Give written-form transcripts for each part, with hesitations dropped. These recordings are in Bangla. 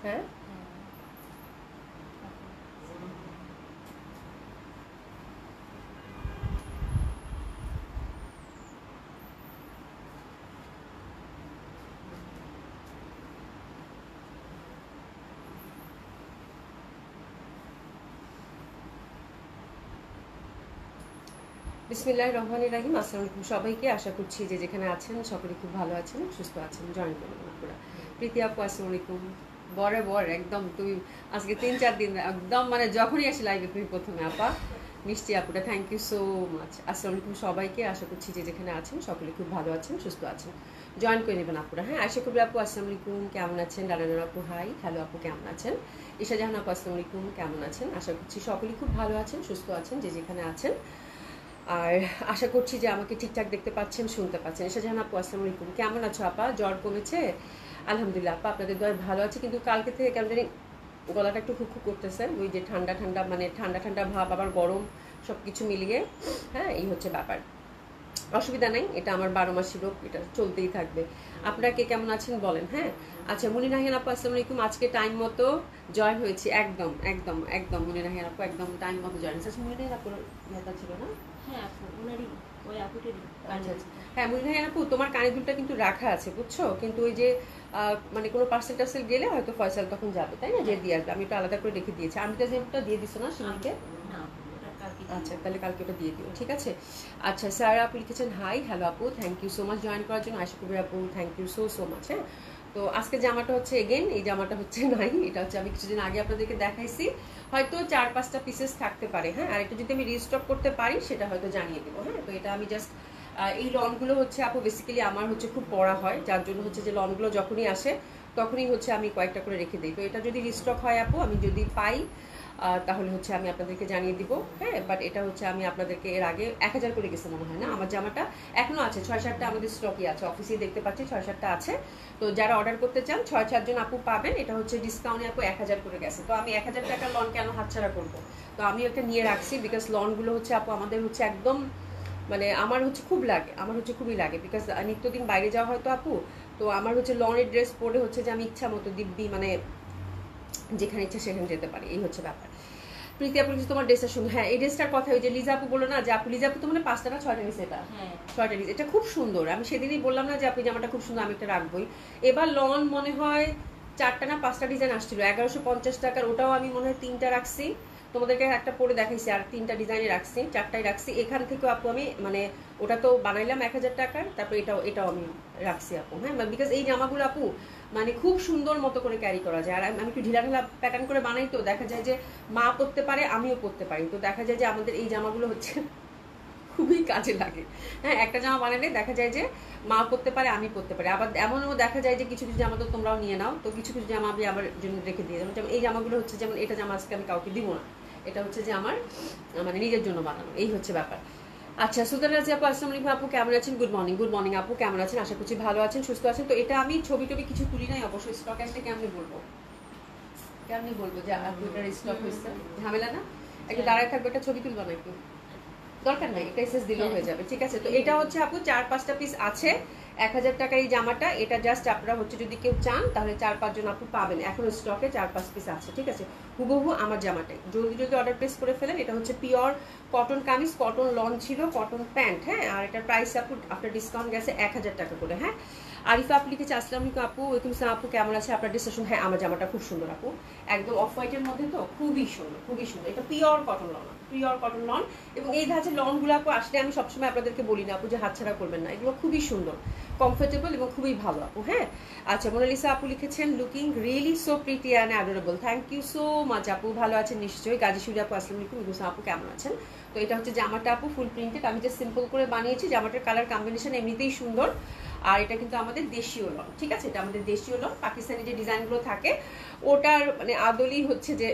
হ্যাঁ বিসমিল্লাহির রহমানির রহিম। আসসালামু আলাইকুম সবাইকে। আশা করছি যে যেখানে আছেন সকলে খুব ভালো আছেন, সুস্থ আছেন। জয়েন করুন আপুরা। প্রীতি আপু আসসালামু আলাইকুম। বরাবর একদম তুমি আজকে 3-4 দিন একদম মানে যখনই আসি লাইভে তুমি প্রথমে আপা মিষ্টি আপুটা, থ্যাংক ইউ সো মাচ। আসসালামু আলাইকুম সবাইকে। আশা করছি যে যেখানে আছেন সকলে খুব ভালো আছেন, সুস্থ আছেন। জয়েন করে নেবেন আপুরা। হ্যাঁ, আশা করি আপু আসসালামু আলাইকুম, কেমন আছেন? রানার আপু হাই, হ্যালো আপু কেমন আছেন? ঈশা জাহান আপু আসসালামু আলাইকুম, কেমন আছেন? আশা করছি সকলেই খুব ভালো আছেন, সুস্থ আছেন যে যেখানে আছেন। আর আশা করছি যে আমাকে ঠিকঠাক দেখতে পাচ্ছেন, শুনতে পাচ্ছেন। ঈশা জাহান আপু আসসালামু আলাইকুম, কেমন আছো আপা? জ্বর কমেছে? আলহামদুলিল্লাহ আপা, আপনাদের দয়ায় ভালো আছে, কিন্তু কালকে থেকে কেমন জানি গলাটা একটু খুকখুক করতেছে। ওই যে ঠান্ডা ঠান্ডা মানে ঠান্ডা ঠান্ডা ভাব আবার গরম সব কিছু মিলিয়ে, হ্যাঁ এই হচ্ছে ব্যাপার। অসুবিধা নেই, এটা আমার 12 মাসের রোগ, এটা চলতেই থাকবে। আপনারা কে কেমন আছেন বলেন। হ্যাঁ আচ্ছা, মুনি নাহিয়ান আপু আসসালামু আলাইকুম। আজকে টাইম মতো জয়েন হয়েছি, একদম একদম একদম মুনি নাহিয়ান আপু একদম টাইম মতো জয়েন হয়েছে। মুনি নাহিয়ান আপুর ইয়েটা ছিল না? হ্যাঁ আপু ওনারই ওই আপুটেরই। আচ্ছা আচ্ছা, হ্যাঁ মুনি নাহিয়ান আপু তোমার কানের দুলটা কিন্তু রাখা আছে বুঝছো, কিন্তু ওই যে মানে কোনো পার্সেল টার্সেল গেলে হয়তো ফয়সাল তখন যাবে, তাই না? যে দিয়ে আসবে, আমি এটা আলাদা করে রেখে দিয়েছি। আমি তো দিয়ে দিছো না শিমিকে? আচ্ছা তাহলে কালকে ওটা দিয়ে দিও, ঠিক আছে। আচ্ছা স্যার আপু লিখেছেন হাই, হ্যালো আপু, thank you so much join করার জন্য। আশা করি আপু thank you so so much. হ্যাঁ, তো আজকে জামাটা হচ্ছে এগেন এই জামাটা হচ্ছে নাই, এটা হচ্ছে আমি কিছুদিন আগে আপনাদেরকে দেখাইছি, হয়তো 4-5টা পিসেস থাকতে পারে। হ্যাঁ, আর এটা যদি আমি রিস্টক করতে পারি সেটা হয়তো জানিয়ে দেবো। হ্যাঁ, তো এটা আমি জাস্ট এই লনগুলো হচ্ছে আপু বেসিক্যালি আমার হচ্ছে খুব পড়া হয়, যার জন্য হচ্ছে যে লনগুলো যখনই আসে তখনই হচ্ছে আমি কয়েকটা করে রেখে দিই। তো এটা যদি রিস্টক হয় আপু, আমি যদি পাই তাহলে হচ্ছে আমি আপনাদেরকে জানিয়ে দিব। হ্যাঁ, বাট এটা হচ্ছে আমি আপনাদেরকে এর আগে 1000 করে গেছে মনে হয় না, আমার জামাটা এখনো আছে 6-7টা আমাদের স্টকই আছে, অফিসেই দেখতে পাচ্ছি 6-7টা আছে। তো যারা অর্ডার করতে চান 6-4 জন আপু পাবেন। এটা হচ্ছে ডিসকাউন্টে আপু 1000 করে গেছে, তো আমি 1000 টাকা লন কেন হাতছাড়া করবো? তো আমি ওটা নিয়ে রাখছি, বিকজ লনগুলো হচ্ছে আপু আমাদের হচ্ছে একদম মানে আমার হচ্ছে খুব লাগে, আমার হচ্ছে খুবই লাগে, বিকজ নিত্যদিন বাইরে যাওয়া হয় তো আপু। তো আমার হচ্ছে লনের ড্রেস পরে হচ্ছে যে আমি ইচ্ছা মতো দিব্যি মানে যেখানে ইচ্ছা সেখানে যেতে পারি, এই হচ্ছে ব্যাপার। প্রীতি আপু তোমার ড্রেসটা সুন্দর। হ্যাঁ, এই ড্রেসটার কথা ওই যে লিজা আপু বললো না যে আপু, লিজা আপু তো মানে 5টা না 6টা নিছে, এটা 6টা নিছে, এটা খুব সুন্দর। আমি সেদিনই বললাম না যে আপনি জামাটা খুব সুন্দর, আমি এটা রাখবোই। এবার লন মনে হয় 4টা না 5টা ডিজাইন আসছিল 1150 টাকার, ওটাও আমি মনে হয় 3টা রাখছি, তোমাদেরকে একটা পরে দেখাইছি, আর 3টা ডিজাইনে রাখছি, 4টাই রাখছি। এখান থেকেও আপু আমি মানে ওটা তো বানাইলাম 1000 টাকার, তারপর এটাও আমি রাখছি আপু। হ্যাঁ, বিকজ এই জামাগুলো আপু মানে খুব সুন্দর মতো করে ক্যারি করা যায়। আর আমি একটু ঢিলা ঢিলা প্যাটার্ন করে বানাই, তো দেখা যায় যে মা পরতে পারে, আমিও পরতে পারি, তো দেখা যায় যে আমাদের এই জামাগুলো হচ্ছে খুবই কাজে লাগে। হ্যাঁ, একটা জামা বানালে দেখা যায় যে মা পরতে পারে, আমি পরতে পারি। আবার এমনও দেখা যায় যে কিছু কিছু জামা তো তোমরাও নিয়ে নাও, তো কিছু কিছু জামা আমি আমার জন্য রেখে দিয়ে যাবো। যেমন এই জামাগুলো হচ্ছে, যেমন এটা জামা আজকে আমি কাউকে দিব না, এটা হচ্ছে যে আমার মানে নিজের জন্য বানানো, এই হচ্ছে ব্যাপার। আচ্ছা, সুলতান রাজি আপু আসসালামু আলাইকুম আপু, কেমন আছেন? Good morning. গুড মর্নিং আপু, কেমন আছেন? আশা করছি ভালো আছেন, সুস্থ আছেন। তো এটা আমি ছবি টবি কিছু তুলি নাই অবশ্যই, স্টক আসলে কেমনি বলবো যে আপু এটা স্টক হয়েছে, ঝামেলা না? একটু দাঁড়ায় থাকবে, একটা ছবি তুলবো নাকি? দরকার নাই, এটা এসএস দিলেও হয়ে যাবে, ঠিক আছে। তো এটা হচ্ছে আপু 4-5টা পিস আছে, 1000 টাকার এই জামাটা। এটা জাস্ট আপনারা হচ্ছে যদি কেউ চান তাহলে 4-5 জন আপু পাবেন, এখনো স্টকে 4-5 পিস আছে, ঠিক আছে। হুবহু আমার জামাটাই জলদি জলদি অর্ডার প্লেস করে ফেলেন। এটা হচ্ছে pure cotton kameez, cotton loan ছিল, কটন প্যান্ট। হ্যাঁ, আর এটার প্রাইস আপু আপনার ডিসকাউন্ট গেছে 1000 টাকা করে। হ্যাঁ, আরিফা আপু লিখেছে আসসালামু আলাইকুম আপু, ওয়েলকাম সালাম আপু, কেমন আছে? আপনার ডিসকাশন। হ্যাঁ, আমার জামাটা খুব সুন্দর আপু, একদম অফ হোয়াইটের মধ্যে, তো খুবই সুন্দর, খুবই সুন্দর। এটা pure cotton loan, pure cotton loan. এবং এই ধাঁচের লনগুলো আপু আসলে আমি সবসময় আপনাদেরকে বলি না আপু যে হাতছাড়া করবেন না, এগুলো খুবই সুন্দর, কমফোর্টেবল এবং খুবই ভালো আপু। হ্যাঁ, আচ্ছা মোনালিসা আপু লিখেছেন looking really so pretty and adorable, thank you so much আপু, ভালো আছেন নিশ্চয়ই। গাজী সুরি আপু আসসালামু আলাইকুম, ইগুসা আপু কেমন আছেন? তো এটা হচ্ছে জামাটা আপু ফুল প্রিন্টেড, আমি যে সিম্পল করে বানিয়েছি, জামাটার কালার কম্বিনেশন এমনিতেই সুন্দর। আর এটা কিন্তু আমাদের দেশীয় লন, ঠিক আছে, এটা আমাদের দেশীয় লন। পাকিস্তানি যে ডিজাইনগুলো থাকে ওটার মানে আদলই হচ্ছে যে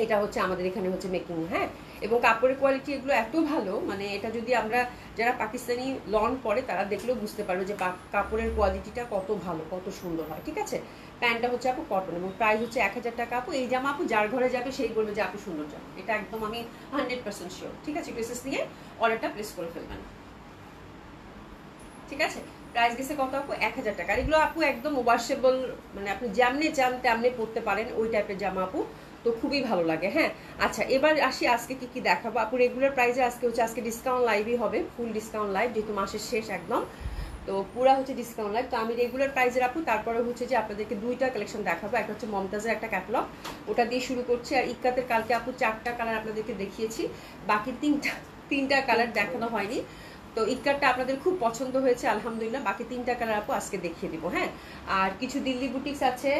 এটা হচ্ছে আমাদের এখানে হচ্ছে মেকিং। হ্যাঁ, এবং কাপড়ের কোয়ালিটি এগুলো এত ভালো, মানে এটা যদি আমরা যারা পাকিস্তানি লন পরে তারা দেখলেও বুঝতে পারবে যে কাপড়ের কোয়ালিটিটা কত ভালো, কত সুন্দর হয়, ঠিক আছে। প্যান্টটা হচ্ছে আপু কটন এবং প্রাইস হচ্ছে 1000 টাকা আপু। এই জামা আপু যার ঘরে যাবে সেই বলবে যে আপু সুন্দর জামা, এটা একদম আমি 100% শিওর, ঠিক আছে। ড্রেসেস নিয়ে অর্ডারটা প্লেস করে ফেলবেন, ঠিক আছে। প্রাইস গেছে কত আপু? 1000 টাকা। আর এগুলো আপু একদম ওয়াশেবল, মানে আপনি যেমনি চান তেমনি পরতে পারেন, ওই টাইপের জামা আপু। তো খুবই ভালো লাগে। হ্যাঁ, আচ্ছা এবার আসি আজকে কি কি দেখাবো আপু। রেগুলার প্রাইসে আজকে হচ্ছে, আজকে ডিসকাউন্ট লাইভই হবে, ফুল ডিসকাউন্ট লাইভ, যেহেতু মাসের শেষ একদম। তো পুরা হচ্ছে ডিসকাউন্ট লাইভ। তো আমি রেগুলার প্রাইসের আপু, তারপরে হচ্ছে যে আপনাদেরকে দুইটা কালেকশন দেখাবো। একটা হচ্ছে মমতাজের একটা ক্যাটালগ, ওটা দিয়ে শুরু করছি। আর ইক্কাতের কালকে আপু 4টা কালার আপনাদেরকে দেখিয়েছি, বাকি তিনটা কালার দেখানো হয়নি। তো ইক্কারটা আপনাদের খুব পছন্দ হয়েছে আলহামদুলিল্লাহ। বাকি 3টা কালার আপু আজকে দেখিয়ে দিব। হ্যাঁ, আর কিছু দিল্লি বুটিক্স আছে,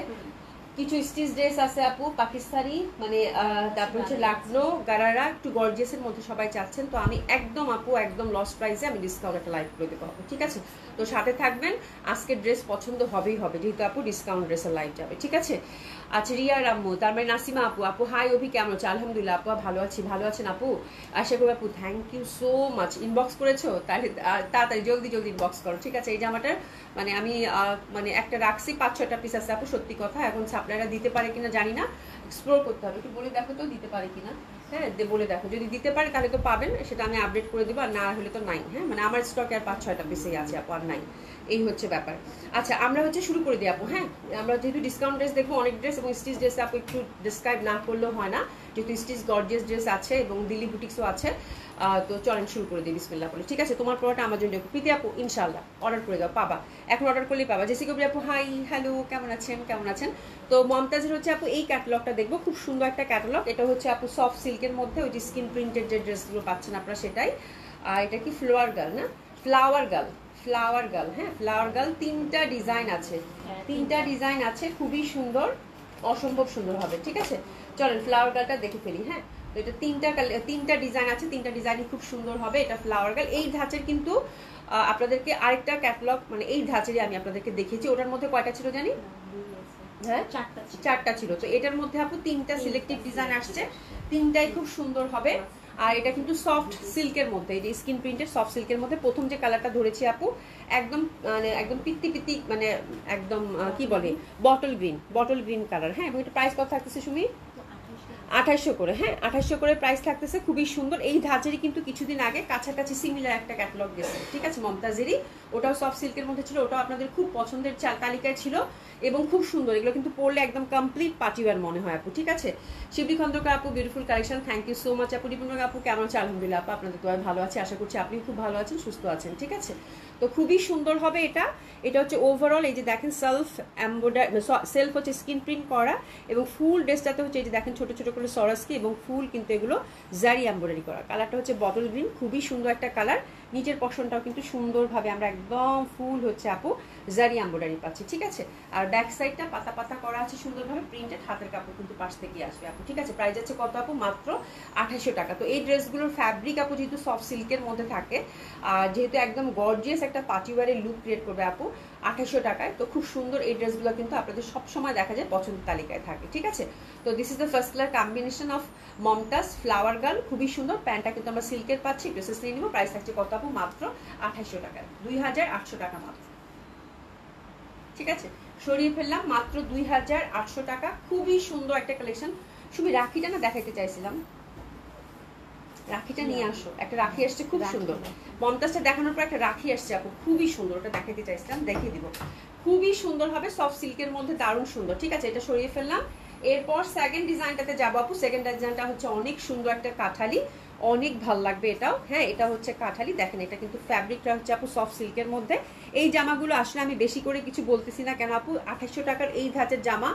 কিছু স্টিচ ড্রেস আছে আপু পাকিস্তানি, মানে তারপর হচ্ছে লাকনো গারারা, একটু গর্জিয়াসের মধ্যে সবাই চাচ্ছেন। তো আমি একদম আপু একদম লস প্রাইসে আমি ডিসকাউন্ট একটা লাইভ করে দেবো আপু, ঠিক আছে? তো সাথে থাকবেন, আজকে ড্রেস পছন্দ হবেই হবে, যেহেতু আপু ডিসকাউন্ট ড্রেসের লাইভ যাবে, ঠিক আছে? আচ্ছা রিয়া রাম্মু, তার মানে নাসিমা আপু, আপু হাই অভি কেমন আছে? আলহামদুলিল্লাহ আপু ভালো আছি। ভালো আছেন আপু? আশা করি আপু। Thank you so much. Inbox করেছো? তাহলে তাড়াতাড়ি জলদি ইনবক্স করো, ঠিক আছে? এই জামাটার মানে আমি মানে একটা রাখছি, 5-6টা পিস আছে আপু, সত্যি কথা। এখন সাপ্লাইরা দিতে পারে কিনা জানি না, এক্সপ্লোর করতে হবে। একটু বলে দেখো তো দিতে পারে কিনা। হ্যাঁ, বলে দেখো, যদি দিতে পারে তাহলে তো পাবেন, সেটা আমি আপডেট করে দেবো। আর না হলে তো নাই। হ্যাঁ, মানে আমার স্টকে আর 5-6টা পিসেই আছে আপু, আর নাই। এই হচ্ছে ব্যাপার। আচ্ছা আমরা হচ্ছে শুরু করে দিই আপু। হ্যাঁ, আমরা যেহেতু ডিসকাউন্ট ড্রেস দেখবো, অনেক ড্রেস এবং স্টিচ ড্রেস আপু একটু ডিসক্রাইব না করলেও হয় না, যেহেতু স্টিচ গর্জিয়াস ড্রেস আছে এবং দিল্লি বুটিক্সও আছে। তো চলেন শুরু করে দিই বিসমিল্লাহ বলে, ঠিক আছে? তোমার পড়াটা আমার জন্য প্রীতি আপু ইনশাআল্লাহ অর্ডার করে দাও, পাবা। এখন অর্ডার করলেই পাবা। জেসিকা আপু হাই হ্যালো, কেমন আছেন? কেমন আছেন? তো মমতাজের হচ্ছে আপু এই ক্যাটালগটা দেখবো, খুব সুন্দর একটা ক্যাটালগ। এটা হচ্ছে আপু সফট সিল্কের মধ্যে, ওই যে স্কিন প্রিন্টেড যে ড্রেসগুলো পাচ্ছেন আপনারা সেটাই। আর এটা কি ফ্লাওয়ার গার্ল না? Flower girl, flower girl. হ্যাঁ, ফ্লাওয়ার গার্ল। 3টা ডিজাইন আছে, 3টা ডিজাইন আছে, খুবই সুন্দর, অসম্ভব সুন্দর হবে, ঠিক আছে? চলেন ফ্লাওয়ার গার্লটা দেখে ফেলি। হ্যাঁ, তো এটা 3টা ডিজাইন আছে, 3টা ডিজাইনই খুব সুন্দর হবে। এটা ফ্লাওয়ার গার্ল। এই ধাঁচের কিন্তু আপনাদেরকে আরেকটা ক্যাটালগ, মানে এই ধাঁচেরই আমি আপনাদেরকে দেখিয়েছি। ওটার মধ্যে কয়টা ছিল জানি? হ্যাঁ, 4টা ছিল। তো এটার মধ্যে আপু 3টা সিলেক্টিভ ডিজাইন আসছে, 3টাই খুব সুন্দর হবে। আর এটা কিন্তু সফট সিল্কের মধ্যে, এই যে স্কিন প্রিন্টের সফট সিল্কের মধ্যে। প্রথম যে কালারটা ধরেছি আপু একদম মানে একদম পিত্তি মানে একদম কি বলে, বটল গ্রিন কালার। হ্যাঁ, এবং এটা প্রাইস কত থাকতেছে সুমি? 2800 করে। হ্যাঁ, 2800 করে প্রাইস থাকতেছে, খুবই সুন্দর। এই ধাঁচেরই কিন্তু কিছুদিন আগে কাছাকাছি সিমিলার একটা ক্যাটালগ গেছে, ঠিক আছে? মমতাজেরই, ওটাও সফট সিল্কের মধ্যে ছিল, ওটাও আপনাদের খুব পছন্দের তালিকায় ছিল এবং খুব সুন্দর। এগুলো কিন্তু পরলে একদম কমপ্লিট পার্টিওয়ার মনে হয় আপু, ঠিক আছে? শিবলি খন্দকার আপু beautiful collection, thank you so much আপু। রিপুনক আপু কেমন আছে? আলহামদুলিল্লাহ আপু, আপনাদের তো ভালো আছে, আশা করছি আপনি খুব ভালো আছেন, সুস্থ আছেন, ঠিক আছে? তো খুবই সুন্দর হবে এটা। এটা হচ্ছে ওভারঅল, এই যে দেখেন সেলফ হচ্ছে স্কিন প্রিন্ট করা, এবং ফুল ড্রেসটাতে হচ্ছে এই যে দেখেন ছোট ছোট করে সরাসকি, এবং ফুল কিন্তু এগুলো জারি এমব্রয়ডারি করা। কালারটা হচ্ছে বটল গ্রিন, খুবই সুন্দর একটা কালার। নিচের পশনটাও কিন্তু সুন্দরভাবে আমরা একদম ফুল হচ্ছে আপু জারি এমব্রয়ডারি পাচ্ছি, ঠিক আছে? আর ব্যাক সাইডটা পাতা পাতা করা আছে সুন্দরভাবে প্রিন্টেড, হাতের কাপড় কিন্তু পাশ থেকে আসবে আপু, ঠিক আছে? প্রাইস আছে কত আপু? মাত্র 2800 টাকা। তো এই ড্রেসগুলোর ফ্যাব্রিক আপু যেহেতু সফট সিল্কের মধ্যে থাকে, আর যেহেতু একদম গর্জিয়াস একটা পার্টিওয়ারের লুক ক্রিয়েট করবে আপু 2800 টাকায়, তো খুব সুন্দর। এই ড্রেসগুলো কিন্তু আপনাদের সবসময় দেখা যায় পছন্দের তালিকায় থাকে, ঠিক আছে? তো this is the first colour combination of Momtaz flower girl, খুবই সুন্দর। প্যান্টটা কিন্তু আমরা সিল্কের পাচ্ছি, ড্রেসেস নিয়ে নিব। প্রাইস থাকছে কত আপু? মাত্র 2800 টাকায়, 2800 টাকা মাত্র, ঠিক আছে? সরিয়ে ফেললাম, মাত্র 2800 টাকা। খুবই সুন্দর একটা কালেকশন। শুধু রাখিটা না দেখাইতে চাইছিলাম, রাখিটা নিয়ে আসো। একটা রাখি আসছে খুব সুন্দর, মমতাজটা দেখানোর পর একটা রাখি আসছে আপু, খুবই সুন্দর। ওটা দেখাইতে চাইছিলাম, দেখিয়ে দিব। খুবই সুন্দর হবে, সফট সিল্কের মধ্যে, দারুণ সুন্দর, ঠিক আছে? এটা সরিয়ে ফেললাম। এরপর সেকেন্ড ডিজাইনটাতে যাবো আপু। সেকেন্ড ডিজাইনটা হচ্ছে অনেক সুন্দর একটা কাঠালি, অনেক ভাল লাগবে এটাও। হ্যাঁ, এটা হচ্ছে কাঠালি, দেখেন এটা কিন্তু ফ্যাব্রিকটা হচ্ছে আপু সফট সিল্কের মধ্যে। এই জামাগুলো আসলে আমি বেশি করে কিছু বলতেছি না, কেন আপু 2800 টাকার এই ধাঁচের জামা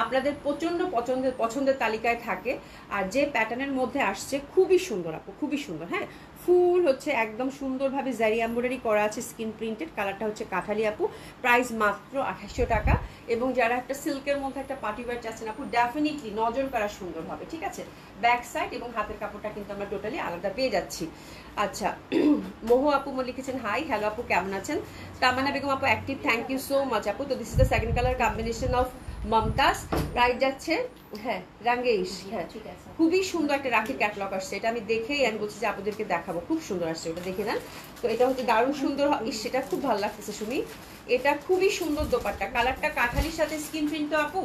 আপনাদের প্রচন্ড পছন্দের তালিকায় থাকে। আর যে প্যাটার্নের মধ্যে আসছে খুবই সুন্দর আপু, খুবই সুন্দর। হ্যাঁ, ফুল হচ্ছে একদম সুন্দরভাবে জারি এমব্রয়ডারি করা আছে, স্কিন প্রিন্টেড। কালারটা হচ্ছে কাঠালি আপু, প্রাইস মাত্র 2800 টাকা। এবং যারা একটা সিল্কের মধ্যে একটা পার্টি ওয়্যার চাচ্ছেন আপু, ডেফিনেটলি নজর করা সুন্দর হবে, ঠিক আছে? ব্যাক সাইড এবং হাতের কাপড়টা কিন্তু আমরা টোটালি আলাদা পেয়ে যাচ্ছি। আচ্ছা, মোহো আপু লিখেছেন হাই হ্যালো আপু, কেমন আছেন? তামান্না বেগম আপু active, thank you so much আপু। তো this is the second colour combination of Mumtaz. Price যাচ্ছে হ্যাঁ রাঙ্গেশ। হ্যাঁ, ঠিক আছে, খুবই সুন্দর একটা রাখির ক্যাটালগ আসছে। এটা আমি দেখেই আমি বলছি যে আপনাদেরকে দেখাবো, খুব সুন্দর আসছে, ওটা দেখে নেন। তো এটা হচ্ছে দারুণ সুন্দর, সেটা খুব ভালো লাগতেছে সুমি। এটা খুবই সুন্দর দোপাট্টা, কালারটা কাঠালির সাথে স্কিন প্রিন্টটা আপু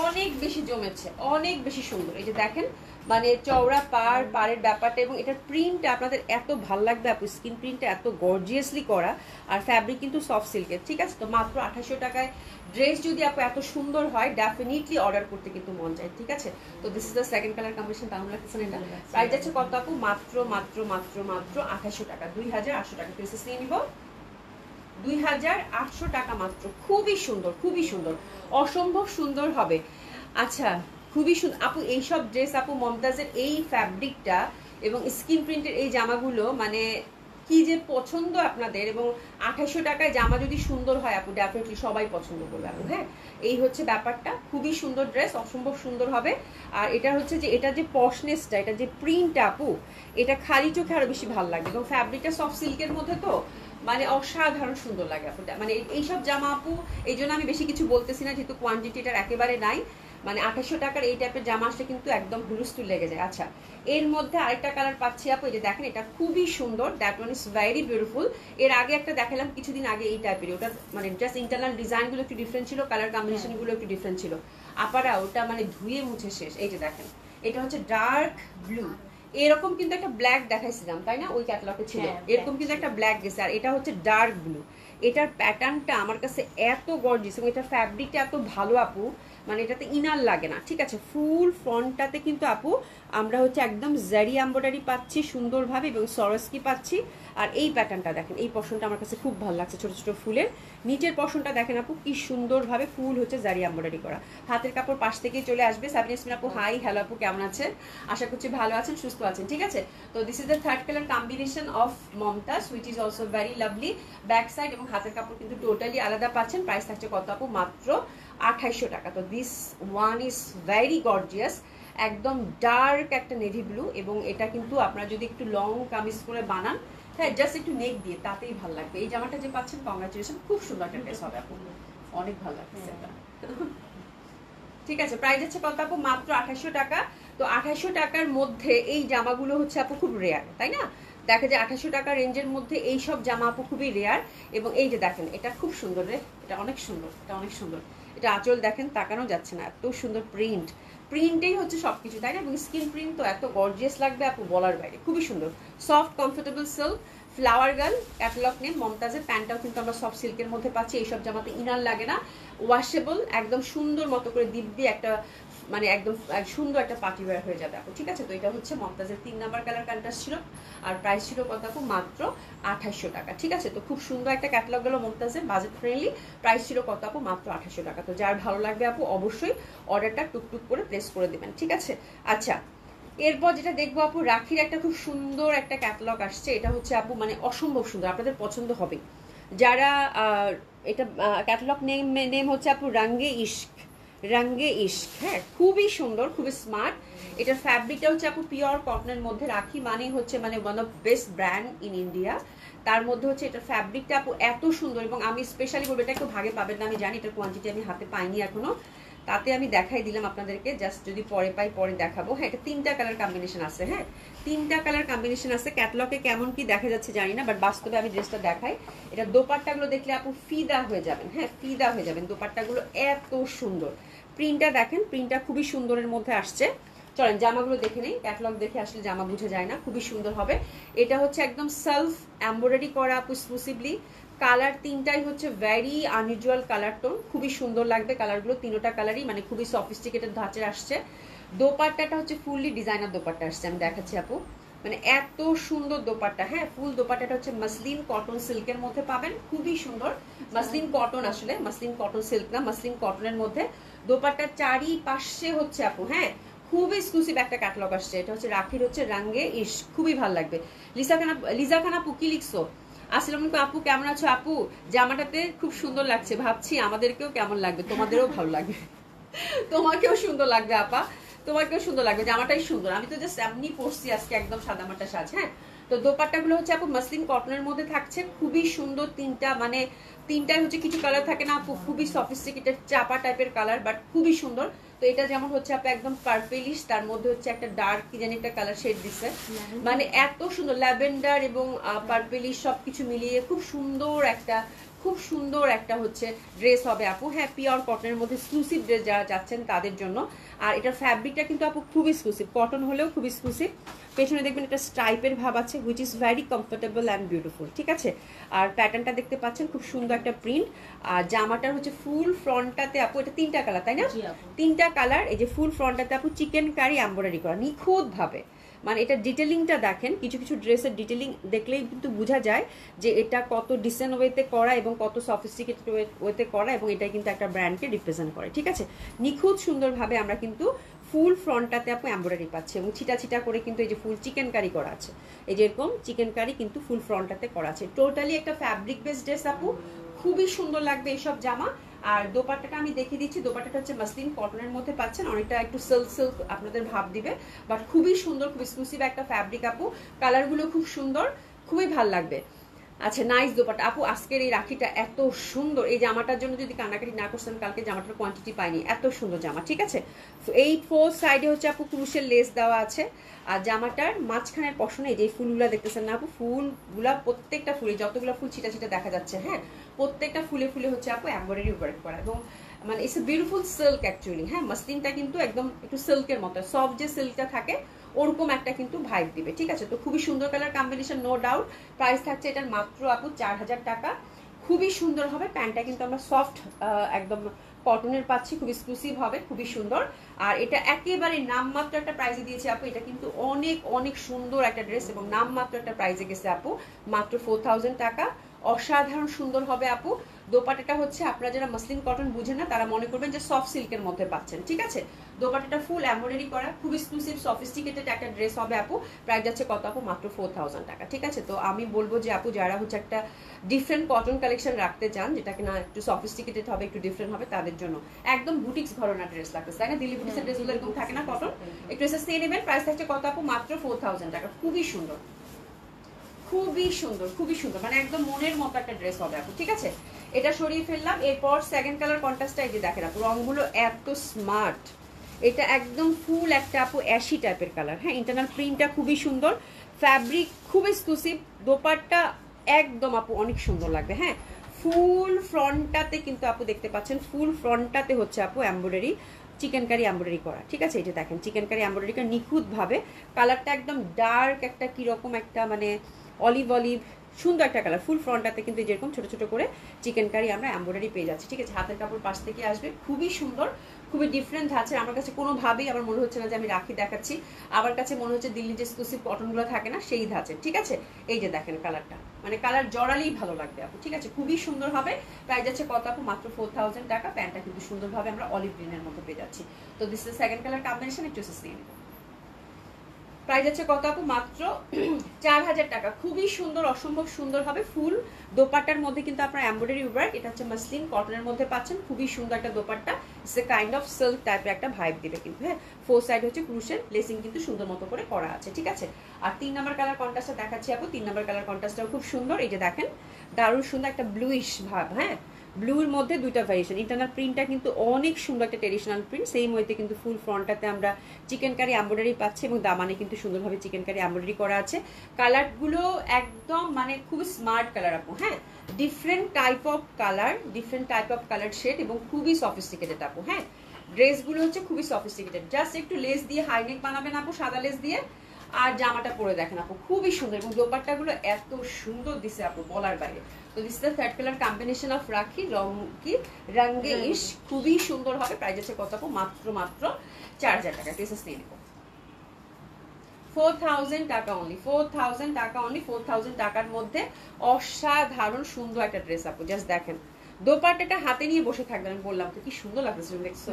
অনেক বেশি জমেছে, অনেক বেশি সুন্দর। এই যে দেখেন মানে চওড়া পাড়ের ব্যাপারটা, এবং এটার প্রিন্টটা আপনাদের এত ভাল লাগবে আপু, স্কিন প্রিন্টটা এত গর্জিয়াসলি করা, আর ফ্যাব্রিক কিন্তু সফট সিল্কের। ঠিক আছে, তো মাত্র 2800 টাকায় ড্রেস যদি আপু এত সুন্দর হয় ডেফিনেটলি অর্ডার করতে কিন্তু মন চায়। ঠিক আছে, তো this is the second colour combination. তাহলে লাগতেছেন এটা প্রাইস যাচ্ছে কত আপু? মাত্র মাত্র মাত্র মাত্র 2800 টাকা, 2800 টাকা। পিসেস নিয়ে নিব 2800 টাকা মাত্র। খুবই সুন্দর, খুবই সুন্দর, অসম্ভব সুন্দর হবে। আচ্ছা, খুবই সুন্দর আপু এইসব ড্রেস আপু, মমতাজের এই ফ্যাব্রিকটা এবং স্কিন প্রিন্টের এই জামাগুলো মানে কি যে পছন্দ আপনাদের, এবং 2800 টাকায় জামা যদি সুন্দর হয় আপু ডেফিনেটলি সবাই পছন্দ করবে আপু। হ্যাঁ, এই হচ্ছে ব্যাপারটা, খুবই সুন্দর ড্রেস, অসম্ভব সুন্দর হবে। আর এটা হচ্ছে যে এটা যে পশনেসটা, এটা যে প্রিন্টটা আপু, এটা খালি চোখে আরো বেশি ভালো লাগবে, এবং ফ্যাব্রিকটা সফট সিল্কের মধ্যে তো মানে অসাধারণ সুন্দর লাগে আপু। মানে এইসব জামা আপু, এই জন্য আমি বেশি কিছু বলতেছি না, যেহেতু কোয়ান্টিটিটার একেবারে নাই। মানে 2800 টাকার এই টাইপের জামা আসলে কিন্তু একদম হুলুস্থুল লেগে যায়। আচ্ছা, এর মধ্যে আরেকটা কালার পাচ্ছি আপু, এই যে দেখেন এটা খুবই সুন্দর, that one is very beautiful. এর আগে একটা দেখালাম কিছুদিন আগে এই টাইপের, ওটা মানে জাস্ট ইন্টারনাল ডিজাইনগুলো একটু ডিফারেন্ট ছিল, কালার কম্বিনেশনগুলো একটু ডিফারেন্ট ছিল। আপারা ওটা মানে ধুয়ে মুছে শেষ। এই যে দেখেন এটা হচ্ছে ডার্ক ব্লু, এরকম কিন্তু একটা ব্ল্যাক দেখাইছিলাম তাই না, ওই ক্যাটালগে ছিল এরকম কিন্তু একটা ব্ল্যাক গেছে, আর এটা হচ্ছে ডার্ক ব্লু। এটার প্যাটার্নটা আমার কাছে এত গর্জিয়াস, এবং এটার ফ্যাব্রিকটা এত ভালো আপু, মানে এটাতে ইনার লাগে না। ঠিক আছে, ফুল ফ্রন্টটাতে কিন্তু আপু আমরা হচ্ছে একদম জারি এমব্রয়ডারি পাচ্ছি সুন্দরভাবে, এবং সরস্কি পাচ্ছি। আর এই প্যাটার্নটা দেখেন, এই পশনটা আমার কাছে খুব ভালো লাগছে, ছোট ছোট ফুলের নিচের পশনটা দেখেন আপু কি সুন্দরভাবে ফুল হচ্ছে জারি এমব্রয়ডারি করা। হাতের কাপড় পাশ থেকেই চলে আসবে। সাবিনা ইয়াসমিন আপু হাই, হ্যালো আপু, কেমন আছেন? আশা করছি ভালো আছেন, সুস্থ আছেন। ঠিক আছে, তো this is the third colour combination of Mumtaz, which is also very lovely. Back side এবং হাতের কাপড় কিন্তু টোটালি আলাদা পাচ্ছেন। প্রাইস থাকছে কত আপু? মাত্র 2800 টাকা। তো this one is very gorgeous, একদম ডার্ক একটা নেভি ব্লু, এবং এটা কিন্তু আপনারা যদি একটু লং কামিজ করে বানান, হ্যাঁ জাস্ট একটু নেক দিয়ে, তাতেই ভালো লাগবে। এই জামাটা যে পাচ্ছেন কংগ্রাচুলেশন, খুব সুন্দর একটা ড্রেস হবে আপু, অনেক ভালো লাগছে এটা। ঠিক আছে, প্রাইস হচ্ছে কত আপু? মাত্র 2800 টাকা। তো 2800 টাকার মধ্যে এই জামাগুলো হচ্ছে আপু খুব রেয়ার, তাই না? দেখা যায় 2800 টাকা রেঞ্জের মধ্যে এই সব জামা আপু খুবই রেয়ার। এবং এই যে দেখেন এটা খুব সুন্দর রে, এটা অনেক সুন্দর, এটা অনেক সুন্দর। এটা আঁচল দেখেন, তাকানো যাচ্ছে না, এত সুন্দর প্রিন্ট, প্রিন্টেই হচ্ছে সবকিছু তাই না? এবং স্কিন প্রিন্ট তো এত গর্জিয়াস লাগবে আপু বলার বাইরে, খুবই সুন্দর। Soft comfortable silk, flower girl catalogue name মমতাজের। প্যান্টটাও কিন্তু আমরা সফট সিল্কের মধ্যে পাচ্ছি। এইসব জামাতে ইনার লাগে না, ওয়াশেবল, একদম সুন্দর মতো করে দিব্যি একটা মানে একদম সুন্দর একটা পার্টি ওয়্যার হয়ে যাবে আপু। ঠিক আছে, তো এটা হচ্ছে মমতাজের 3 নাম্বার কালার কন্ট্রাস্ট ছিল, আর প্রাইস ছিল কত আপু? মাত্র 2800 টাকা। ঠিক আছে, তো খুব সুন্দর একটা ক্যাটালগ গেল মমতাজের, বাজেট ফ্রেন্ডলি। প্রাইস ছিল কত আপু? মাত্র 2800 টাকা। তো যার ভালো লাগবে আপু অবশ্যই অর্ডারটা টুকটুক করে প্লেস করে দেবেন। ঠিক আছে, আচ্ছা এরপর যেটা দেখবো আপু, রাখির একটা খুব সুন্দর একটা ক্যাটালগ আসছে। এটা হচ্ছে আপু মানে অসম্ভব সুন্দর, আপনাদের পছন্দ হবে। যারা এটা ক্যাটালগ নেম হচ্ছে আপু রঙ্গে ইশক, রঙ্গে ইশক। হ্যাঁ, খুবই সুন্দর, খুবই স্মার্ট। এটার ফ্যাব্রিকটা হচ্ছে আপু পিওর কটনের মধ্যে। রাখি মানে হচ্ছে মানে one of best brand in India. তার মধ্যে হচ্ছে এটার ফ্যাব্রিকটা আপু এত সুন্দর, এবং আমি স্পেশালি বলবো এটা একটু ভাগে পাবেন না, আমি জানি এটার কোয়ান্টিটি আমি হাতে পাইনি এখনো, তাতে আমি দেখাই দিলাম আপনাদেরকে, জাস্ট যদি পরে পাই পরে দেখাবো। হ্যাঁ, এটা 3টা কালার কম্বিনেশন আছে। হ্যাঁ, 3টা কালার কম্বিনেশন আছে। ক্যাটালগে কেমন কি দেখা যাচ্ছে জানি না, বাট বাস্তবে আমি ড্রেসটা দেখাই। এটা দোপাট্টাগুলো দেখলে আপু ফিদা হয়ে যাবেন। হ্যাঁ, ফিদা হয়ে যাবেন, দোপাট্টাগুলো এত সুন্দর। প্রিন্টটা দেখেন, প্রিন্টটা খুবই সুন্দরের মধ্যে আসছে। চলেন জামাগুলো দেখে নেই, ক্যাটালগ দেখে আসলে জামা বুঝে যায় না, খুবই সুন্দর হবে। এটা হচ্ছে একদম সেলফ এমব্রয়ডারি করা আপু এক্সক্লুসিভলি। কালার 3টাই হচ্ছে ভেরি আনইউজুয়াল কালার টোন, খুবই সুন্দর লাগবে কালারগুলো। 3টা কালারই মানে খুবই সফিস্টিকেটেড ধাঁচের আসছে। দোপাট্টাটা হচ্ছে ফুললি ডিজাইনার দোপাট্টা আসছে, আমি দেখাচ্ছি আপু, মানে এত সুন্দর দোপাট্টা। হ্যাঁ, ফুল দোপাট্টাটা হচ্ছে মাসলিন কটন সিল্কের মধ্যে পাবেন, খুবই সুন্দর। মাসলিন কটন, আসলে মাসলিন কটন সিল্ক না, মাসলিন কটনের মধ্যে। দোপাট্টার চারিপাশে হচ্ছে আপু হ্যাঁ খুবই এক্সক্লুসিভ একটা ক্যাটালগ আসছে। এটা হচ্ছে রাখির হচ্ছে রঙ্গে ইশ, খুবই ভালো লাগবে। লিজা খান আপু কি লিখছো? আসসালামু আলাইকুম আপু, কেমন আছো আপু? জামাটাতে খুব সুন্দর লাগছে, ভাবছি আমাদেরকেও কেমন লাগবে, তোমাদেরও ভালো লাগবে, তোমাকেও সুন্দর লাগবে আপা, তোমাকেও সুন্দর লাগবে, জামাটাই সুন্দর। আমি তো জাস্ট এমনি পরছি আজকে, একদম সাদামাটা সাজ। হ্যাঁ, তো দোপাট্টাগুলো হচ্ছে আপু মাসলিন কটনের মধ্যে থাকছে, খুবই সুন্দর। 3টা মানে 3টাই হচ্ছে কিছু কালার থাকে না আপু, খুবই সফিস্টিকেটেড চাপা টাইপের কালার, বাট খুবই সুন্দর। তো এটা যেমন হচ্ছে আপু একদম পার্পেলিশ, তার মধ্যে হচ্ছে একটা ডার্ক কি জানি একটা কালার শেড দিচ্ছে, মানে এত সুন্দর ল্যাভেন্ডার এবং পার্পেলিশ সবকিছু মিলিয়ে খুব সুন্দর একটা খুব সুন্দর একটা হচ্ছে ড্রেস হবে আপু। হ্যাঁ, পিওর কটনের মধ্যে এক্সক্লুসিভ ড্রেস যারা যাচ্ছেন তাদের জন্য। আর এটার ফ্যাব্রিকটা কিন্তু আপু খুব এক্সক্লুসিভ, কটন হলেও খুব এক্সক্লুসিভ। পেছনে দেখবেন একটা স্ট্রাইপের ভাব আছে, which is very comfortable and beautiful, ঠিক আছে। আর প্যাটার্নটা দেখতে পাচ্ছেন, খুব সুন্দর একটা প্রিন্ট। আর জামাটার হচ্ছে ফুল ফ্রন্টটাতে আপু, এটা 3টা কালার তাই না? 3টা কালার। এই যে ফুল ফ্রন্টটাতে আপু চিকেন কারি এমব্রয়ডারি করা নিখুঁত ভাবে, মানে এটা ডিটেলিংটা দেখেন, কিছু কিছু ড্রেসের ডিটেলিং দেখলেই কিন্তু বোঝা যায় যে এটা কত ডিসেন্ট ওয়েতে করা এবং কত সফিস্টিকেটেড ওয়েতে করা, এবং এটা কিন্তু একটা ব্র্যান্ডকে রিপ্রেজেন্ট করে, ঠিক আছে। নিখুঁত সুন্দরভাবে আমরা কিন্তু ফুল ফ্রন্টটাতে আপু এমব্রয়ডারি পাচ্ছি, এবং ছিটা ছিটা করে কিন্তু এই যে ফুল চিকেন কারি করা আছে, এই যে এরকম চিকেন কারি কিন্তু ফুল ফ্রন্টটাতে করা আছে। টোটালি একটা ফ্যাব্রিক বেসড ড্রেস আপু, খুবই সুন্দর লাগবে এইসব জামা। আর দোপাট্টাটা আমি দেখিয়ে দিচ্ছি, দোপাট্টাটা হচ্ছে মাসলিন কটনের মধ্যে পাচ্ছেন, অনেকটা একটু সিল্ক সিল্ক আপনাদের ভাব দিবে, বাট খুবই সুন্দর, খুব এক্সক্লুসিভ একটা ফ্যাব্রিক আপু। কালারগুলো খুব সুন্দর, খুবই ভাল লাগবে। আচ্ছা, নাইস দোপাট্টা আপু। আজকের এই রাখিটা এত সুন্দর, এই জামাটার জন্য যদি কান্নাকাটি না করছেন, কালকে জামাটার কোয়ান্টিটি পাইনি, এত সুন্দর জামা, ঠিক আছে। এই 4 সাইডে হচ্ছে আপু ক্রুশের লেস দেওয়া আছে, আর জামাটার মাঝখানের পশনে যে ফুলগুলা দেখতেছেন না আপু, ফুলগুলা প্রত্যেকটা ফুলে, যতগুলো ফুল ছিটা ছিটা দেখা যাচ্ছে, হ্যাঁ, প্রত্যেকটা ফুলে ফুলে হচ্ছে আপু এমব্রয়ডারি ওয়ার্ক করা, এবং মানে it's a beautiful silk actually. হ্যাঁ, মাসলিনটা কিন্তু একদম একটু সিল্কের মতো, সফট যে সিল্কটা থাকে ওরকম একটা কিন্তু ভাইব দিবে, ঠিক আছে। তো খুবই সুন্দর colour combination, no doubt. Price থাকছে এটার মাত্র আপু 4000 টাকা। খুবই সুন্দর হবে প্যান্টটা, কিন্তু আমরা সফট একদম কটনের পাচ্ছি, খুব এক্সক্লুসিভ হবে, খুবই সুন্দর। আর এটা একেবারে নামমাত্র একটা প্রাইসে দিয়েছে আপু, এটা কিন্তু অনেক অনেক সুন্দর একটা ড্রেস, এবং নামমাত্র একটা প্রাইসে গেছে আপু, মাত্র 4000 টাকা। অসাধারণ সুন্দর হবে আপু। দোপাট্টাটা হচ্ছে, আপনারা যারা মাসলিন কটন বুঝেন না তারা মনে করবেন যে সফট সিল্কের মধ্যে পাচ্ছেন, ঠিক আছে। দোপাট্টাটা ফুল এমব্রয়ডারি করা, খুব এক্সক্লুসিভ সফিস্টিকেটেড একটা ড্রেস হবে আপু। প্রাইস যাচ্ছে কত আপু? মাত্র 4000 টাকা, ঠিক আছে। তো আমি বলবো যে আপু, যারা হচ্ছে একটা ডিফারেন্ট কটন কালেকশন রাখতে চান, যেটা কিনা একটু সফিস্টিকেটেড হবে, একটু ডিফারেন্ট হবে, তাদের জন্য একদম বুটিক্স ঘরানা ড্রেস লাগতেছে, তাই না? দিল্লি বুটিক্সের ড্রেসগুলো এরকম থাকে না কটন, একটু এসে নিয়ে নেবেন। প্রাইস থাকছে কত আপু? মাত্র 4000 টাকা। খুবই সুন্দর, খুবই সুন্দর, খুবই সুন্দর, মানে একদম মনের মতো একটা ড্রেস হবে আপু, ঠিক আছে। এটা সরিয়ে ফেললাম। এরপর সেকেন্ড কালার কন্ট্রাস্টটা এই যে দেখেন আপু, রংগুলো এত স্মার্ট। এটা একদম ফুল একটা আপু অ্যাশি টাইপের কালার, হ্যাঁ। ইন্টারনাল প্রিন্টটা খুবই সুন্দর, ফ্যাব্রিক খুব এক্সক্লুসিভ, দোপাট্টা একদম আপু অনেক সুন্দর লাগবে, হ্যাঁ। ফুল ফ্রন্টটাতে কিন্তু আপু দেখতে পাচ্ছেন, ফুল ফ্রন্টটাতে হচ্ছে আপু এমব্রয়ডারি, চিকেন কারি এমব্রয়ডারি করা, ঠিক আছে। এটা দেখেন চিকেন কারি এমব্রয়ডারি করা নিখুঁত ভাবে। কালারটা একদম ডার্ক একটা কিরকম একটা মানে অলিভ অলিভ সুন্দর একটা কালার। ফুল ফ্রন্টটাতে কিন্তু যেরকম ছোট ছোট করে চিকেন কারি আমরা এমব্রয়ডারি পেয়ে যাচ্ছি, ঠিক আছে। হাতের কাপড় পাশ থেকে আসবে, খুবই সুন্দর, খুবই ডিফারেন্ট ধাঁচের। আমার কাছে কোনোভাবেই আমার মনে হচ্ছে না যে আমি রাখি দেখাচ্ছি, আমার কাছে মনে হচ্ছে দিল্লি যে এক্সক্লুসিভ কটনগুলো থাকে না সেই ধাঁচের, ঠিক আছে। এই যে দেখেন কালারটা, মানে কালার জড়ালেই ভালো লাগবে আপু, ঠিক আছে। খুবই সুন্দর হবে। প্রাইস যাচ্ছে কত আপু? মাত্র 4000 টাকা। প্যান্টটা কিন্তু সুন্দরভাবে আমরা অলিভ গ্রিনের মধ্যে পেয়ে যাচ্ছি। তো this is second colour combination, একটু নিয়ে নেব। প্রাইস আছে কত আপু? মাত্র 4000 টাকা। খুবই সুন্দর, অসম্ভব সুন্দর হবে। ফুল দোপাট্টার মধ্যে কিন্তু আপনার এমব্রয়ডারি ওয়ার্ক, এটা হচ্ছে মাসলিন কটনের মধ্যে পাচ্ছেন, খুবই সুন্দর একটা dupatta. It's a kind of silk টাইপের একটা ভাইব দিবে কিন্তু, হ্যাঁ। 4 সাইড হচ্ছে ক্রুশের লেসিং কিন্তু সুন্দর মতো করে করা আছে, ঠিক আছে। আর 3 নাম্বার কালার কন্ট্রাস্টটা দেখাচ্ছি আপু। 3 নাম্বার কালার কন্ট্রাস্টটাও খুব সুন্দর, এই যে দেখেন দারুণ সুন্দর একটা ব্লুইশ ভাব, হ্যাঁ। ব্লুর মধ্যে দুইটা ভ্যারিয়েশন। ইন্টারনাল প্রিন্টটা কিন্তু অনেক সুন্দর একটা ট্রেডিশনাল প্রিন্ট, সেই মধ্যে কিন্তু ফুল ফ্রন্টটাতে আমরা চিকেন কারি এমব্রয়ডারি পাচ্ছি, এবং দামানে কিন্তু সুন্দরভাবে চিকেন কারি এমব্রয়ডারি করা আছে। কালারগুলো একদম মানে খুব স্মার্ট কালার আপু, হ্যাঁ। Different type of colour, different type of colour shade, এবং খুবই সফিস্টিকেটেড আপু, হ্যাঁ। ড্রেসগুলো হচ্ছে খুবই সফিস্টিকেটেড। জাস্ট একটু লেস দিয়ে হাইনেক বানাবেন আপু, সাদা লেস দিয়ে, আর জামাটা পরে দেখেন আপু, খুবই সুন্দর, এবং দোপাট্টাগুলো এত সুন্দর দিছে আপু, বলার বাইরে। তো this is the third colour combination of রাখি, রং কি রঙে ইশ, খুবই সুন্দর হবে। প্রাইস আছে কত আপু? মাত্র মাত্র 4000 টাকা। পিসেস নিয়ে নেব 4000 টাকা অনলি, 4000 টাকা অনলি। 4000 টাকার মধ্যে অসাধারণ সুন্দর একটা ড্রেস আপু, জাস্ট দেখেন। দোপাট্টাটা হাতে নিয়ে বসে থাকবেন, আমি বললাম তো কি সুন্দর লাগতেছে, দেখছো?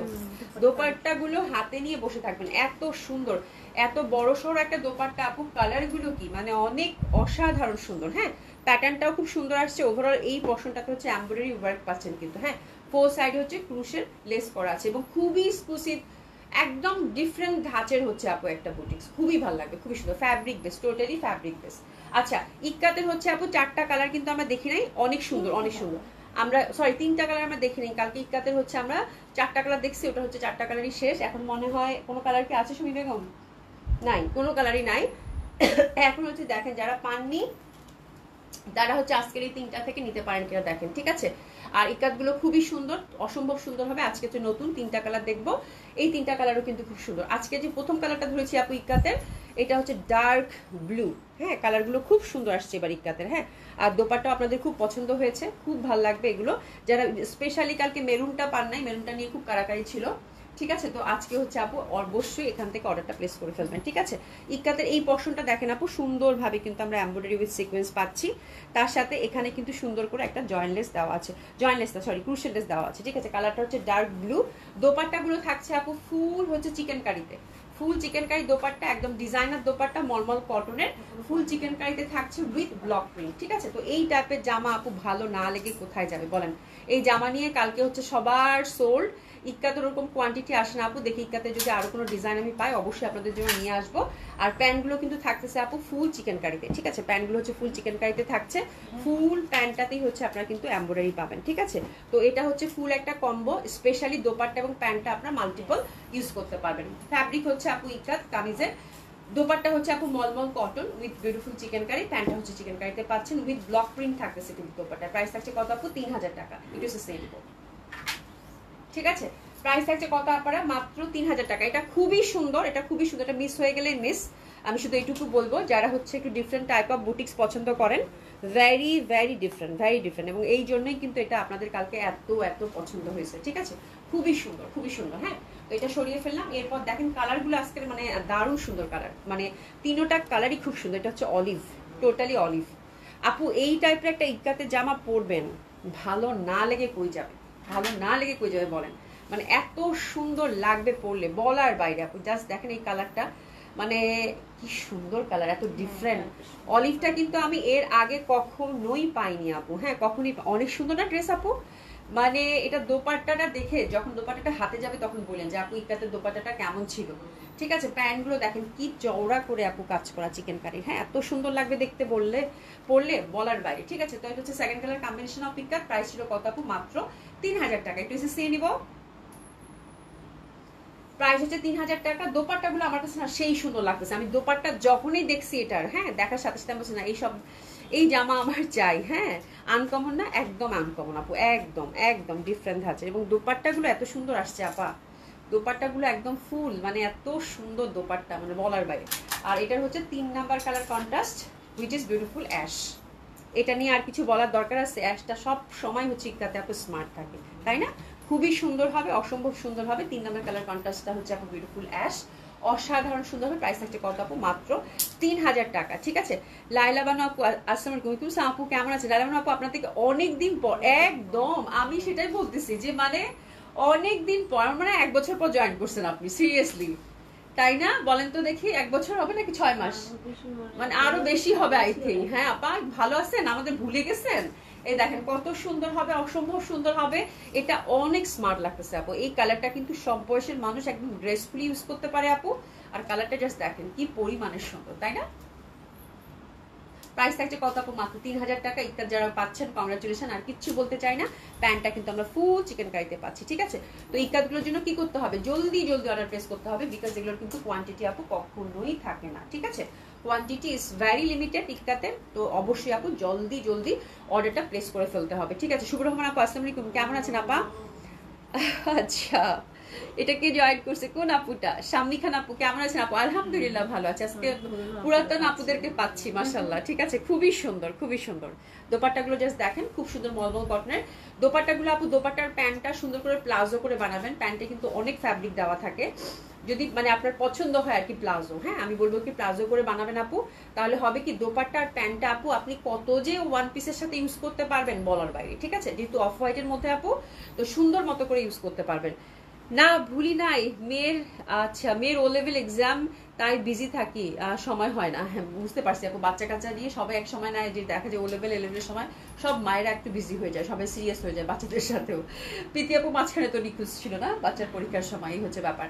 দোপাট্টা গুলো হাতে নিয়ে বসে থাকবেন, এত সুন্দর, এত বড় সড়ো একটা দোপাট্টা আপু। কালার গুলো কি মানে অনেক অসাধারণ সুন্দর, হ্যাঁ। প্যাটার্নটাও খুব সুন্দর আসছে। ওভারঅল এই পোর্শনটাতে হচ্ছে এমব্রয়ডারি ওয়ার্ক পাচ্ছেন কিন্তু, হ্যাঁ। 4 সাইডে হচ্ছে ক্রুশের লেস করা আছে, এবং খুবই এক্সক্লুসিভ, একদম ডিফারেন্ট ধাঁচের হচ্ছে আপু একটা বুটিক্স। খুবই ভালো লাগবে, খুবই সুন্দর, fabric base, totally fabric base. আচ্ছা, ইক্কাতের হচ্ছে আপু 4টা কালার কিন্তু আমরা দেখি নাই, অনেক সুন্দর, অনেক সুন্দর। আমরা সরি 3টা কালার আমরা দেখি নাই, কালকে ইক্কাতের হচ্ছে আমরা 4টা কালার দেখছি, ওটা হচ্ছে 4টা কালারই শেষ। এখন মনে হয় কোনো কালার কি আছে সুমি বেগম? নাই, কোনো কালারই নাই। এখন হচ্ছে দেখেন, যারা পাননি তারা হচ্ছে আজকের এই 3টা থেকে নিতে পারেন কিনা দেখেন, ঠিক আছে। আর ইকাতগুলো খুবই সুন্দর, অসম্ভব সুন্দর হবে। আজকে তো নতুন 3টা কালার দেখবো, এই 3টা কালারও কিন্তু খুব সুন্দর। আজকে যে প্রথম কালারটা ধরেছি আপু ইকাতের, এটা হচ্ছে ডার্ক ব্লু। হ্যাঁ, কালারগুলো খুব সুন্দর আসছে এবার ইকাতের। হ্যাঁ, আর দোপাট্টা আপনাদের খুব পছন্দ হয়েছে, খুব ভালো লাগবে এগুলো। যারা স্পেশালি কালকে মেরুনটা পান নাই, মেরুনটা নিয়ে খুব কারাকারি ছিল, ঠিক আছে। তো আজকে হচ্ছে আপু অবশ্যই এখান থেকে অর্ডারটা প্লেস করে ফেলবেন, ঠিক আছে। ইকাতের এই পশনটা দেখেন আপু, সুন্দরভাবে কিন্তু আমরা এমব্রয়ডারি উইথ সিকোয়েন্স পাচ্ছি। তার সাথে এখানে কিন্তু সুন্দর করে একটা জয়েন্টলেস দেওয়া আছে, ক্রুশিয়াল লেস দেওয়া আছে, ঠিক আছে। কালারটা হচ্ছে ডার্ক ব্লু। দোপাট্টাগুলো থাকছে আপু ফুল হচ্ছে চিকেন কারিতে, ফুল চিকেন কারি দোপাট্টা, একদম ডিজাইনার দোপাট্টা, মলমল কটনের ফুল চিকেন কারিতে থাকছে উইথ ব্লক প্রিন্ট, ঠিক আছে। তো এই টাইপের জামা আপু ভালো না লেগে কোথায় যাবে বলেন। এই জামা নিয়ে কালকে হচ্ছে সবার সোল্ড। ইক্কাতে ওরকম কোয়ান্টিটি আসে না আপু, দেখি ইক্কাতে যদি আরো কোনো ডিজাইন আমি পাই অবশ্যই আপনাদের জন্য নিয়ে আসবো। আর প্যান্টগুলো কিন্তু থাকতেছে আপু ফুল চিকেন কারিতে, ঠিক আছে। প্যান্টগুলো হচ্ছে ফুল চিকেন কারিতে থাকছে, ফুল প্যান্টটাতেই হচ্ছে আপনারা কিন্তু এমব্রয়ডারি পাবেন, ঠিক আছে। তো এটা হচ্ছে ফুল একটা কম্বো, স্পেশালি দোপাট্টা এবং প্যান্টটা আপনারা মাল্টিপল ইউজ করতে পারবেন। ফ্যাব্রিক হচ্ছে আপু ইক্কাত কামিজের, দোপাট্টা হচ্ছে আপু mulmul cotton with beautiful chikankari, প্যান্টটা হচ্ছে চিকেন কারিতে পাচ্ছেন উইথ ব্লক প্রিন্ট থাকতেছে কিন্তু দোপাট্টা। প্রাইস থাকছে কত আপু? 3000 টাকা। ইট ইজ সেম, ঠিক আছে। প্রাইস থাকছে কত আপনারা? মাত্র 3000 টাকা। এটা খুবই সুন্দর, এটা খুবই সুন্দর, এটা মিস হয়ে গেলে মিস। আমি শুধু এইটুকু বলবো, যারা হচ্ছে একটু ডিফারেন্ট টাইপ অফ বুটিক্স পছন্দ করেন, ভেরি ভেরি ডিফারেন্ট, এবং এই জন্যই কিন্তু এটা আপনাদের কালকে এত এত পছন্দ হয়েছে, ঠিক আছে। খুবই সুন্দর, খুবই সুন্দর। হ্যাঁ, তো এটা সরিয়ে ফেললাম। এরপর দেখেন কালারগুলো আজকের মানে দারুণ সুন্দর কালার, মানে তিনোটা কালারই খুব সুন্দর। এটা হচ্ছে অলিভ, টোটালি অলিভ। আপু এই টাইপের একটা ইক্কাতে জামা পরবেন, ভালো না লেগে কই যাবে, ভালো না লেগে কই যাবে বলেন। মানে এত সুন্দর লাগবে পরলে বলার বাইরে। আপু জাস্ট দেখেন এই কালারটা, মানে কি সুন্দর কালার, এত ডিফারেন্ট। অলিভটা কিন্তু আমি এর আগে কখনোই পাইনি আপু। হ্যাঁ, কখনোই। অনেক সুন্দর না ড্রেস আপু, মানে এটা দোপাট্টাটা দেখে যখন দোপাট্টাটা হাতে যাবে তখন বললেন যে আপু ইক্কাতে দোপাট্টাটা কেমন ছিল, ঠিক আছে। প্যান্টগুলো দেখেন কি চওড়া করে আপু কাজ করা চিকেন কারি। হ্যাঁ, এত সুন্দর লাগবে দেখতে পরলে বলার বাইরে, ঠিক আছে। তো এটা হচ্ছে second colour combination of ikat. Price ছিল কত আপু? মাত্র 3000 টাকা। একটু এসে নিব, প্রাইস হচ্ছে 3000 টাকা। দোপাট্টাগুলো আমার কাছে না সেই সুন্দর লাগতেছে, আমি দোপাট্টা যখনই দেখছি এটার, হ্যাঁ, দেখার সাথে সাথে আমি বলছি না এইসব এই জামা আমার চাই। হ্যাঁ, আনকমন না, একদম আনকমন আপু, একদম একদম ডিফারেন্ট আছে। এবং দোপাট্টাগুলো এত সুন্দর আসছে আপা, দোপাট্টাগুলো একদম ফুল, মানে এত সুন্দর দোপাট্টা, মানে বলার বাইরে। আর এটার হচ্ছে 3 number colour contrast which is beautiful ash. এটা নিয়ে আর কিছু বলার দরকার আছে? অ্যাশটা সব সময় হচ্ছে ইক্কাতে আপু স্মার্ট থাকে, তাই না? খুবই সুন্দর হবে, অসম্ভব সুন্দর হবে। 3 নাম্বার কালার কন্ট্রাস্টটা হচ্ছে আপু বিউটিফুল অ্যাশ, অসাধারণ সুন্দর হবে। প্রাইস থাকছে কত আপু? মাত্র 3000 টাকা, ঠিক আছে। লাইলা বানু আপু আসসালামু আলাইকুম। আপু কেমন আছে? লাইলা বানু আপু আপনার থেকে অনেকদিন পর, একদম আমি সেটাই বলতেছি যে মানে অনেকদিন পর, মানে 1 বছর পর জয়েন করছেন আপনি, সিরিয়াসলি তাই না? বলেন তো দেখি, 1 বছর হবে নাকি 6 মাস? মানে আরো বেশি হবে আই থিঙ্ক। হ্যাঁ আপা, ভালো আছেন? আমাদের ভুলে গেছেন? এই দেখেন কত সুন্দর হবে, অসম্ভব সুন্দর হবে। এটা অনেক স্মার্ট লাগতেছে আপু। এই কালারটা কিন্তু সব বয়সের মানুষ একদম গ্রেসফুলি ইউজ করতে পারে আপু। আর কালারটা জাস্ট দেখেন কি পরিমাণের সুন্দর, তাই না? প্রাইস থাকছে কত আপু? মাত্র 3000 টাকা। ইক্কাত যারা পাচ্ছেন কংগ্রাচুলেশন, আর কিচ্ছু বলতে চাই না। প্যান্টটা কিন্তু আমরা ফুল চিকেন কারিতে পাচ্ছি, ঠিক আছে। তো ইক্কাতগুলোর জন্য কি করতে হবে? জলদি জলদি অর্ডার প্লেস করতে হবে, বিকজ এগুলোর কিন্তু কোয়ান্টিটি আপু কখনোই থাকে না, ঠিক আছে। কোয়ান্টিটি ইজ ভেরি লিমিটেড ইক্কাতের। তো অবশ্যই আপু জলদি জলদি অর্ডারটা প্লেস করে ফেলতে হবে, ঠিক আছে। শুভ রহমান আপু আসসালামু আলাইকুম, কেমন আছেন আপা? আচ্ছা, এটা কে জয়েন করছে? কোন আপুটা? শাম্মী খান আপু কেমন আছেন আপু? আলহামদুলিল্লাহ ভালো আছে। আজকে পুরাতন আপুদেরকে পাচ্ছি, মাশাআল্লাহ, ঠিক আছে। খুবই সুন্দর, খুবই সুন্দর। দোপাট্টাগুলো জাস্ট দেখেন, খুব সুন্দর মলমল কটনের দোপাট্টাগুলো আপু। দোপাট্টার প্যান্টটা সুন্দর করে প্লাজো করে বানাবেন, প্যান্টে কিন্তু অনেক ফ্যাব্রিক দেওয়া থাকে। যদি মানে আপনার পছন্দ হয় আর কি প্লাজো, হ্যাঁ আমি বলবো কি প্লাজো করে বানাবেন আপু। তাহলে হবে কি দোপাট্টা আর প্যান্টটা আপু আপনি কত যে ওয়ান পিসের সাথে ইউজ করতে পারবেন বলার বাইরে, ঠিক আছে। যেহেতু অফ হোয়াইটের মধ্যে আপু, তো সুন্দর মতো করে ইউজ করতে পারবেন। না ভুলি নাই মেয়ের, আচ্ছা মেয়ের ও লেভেল এক্সাম, তাই বিজি থাকি, সময় হয় না। হ্যাঁ বুঝতে পারছি আপু, বাচ্চা কাচ্চা নিয়ে সবাই এক সময় নাই, যে দেখা যায় ও লেভেল এ লেভেলের সময় সব মায়েরা একটু বিজি হয়ে যায়, সবাই সিরিয়াস হয়ে যায় বাচ্চাদের সাথেও। প্রীতি আপু মাঝখানে তো নিখোঁজ ছিল না, বাচ্চার পরীক্ষার সময়, এই হচ্ছে ব্যাপার।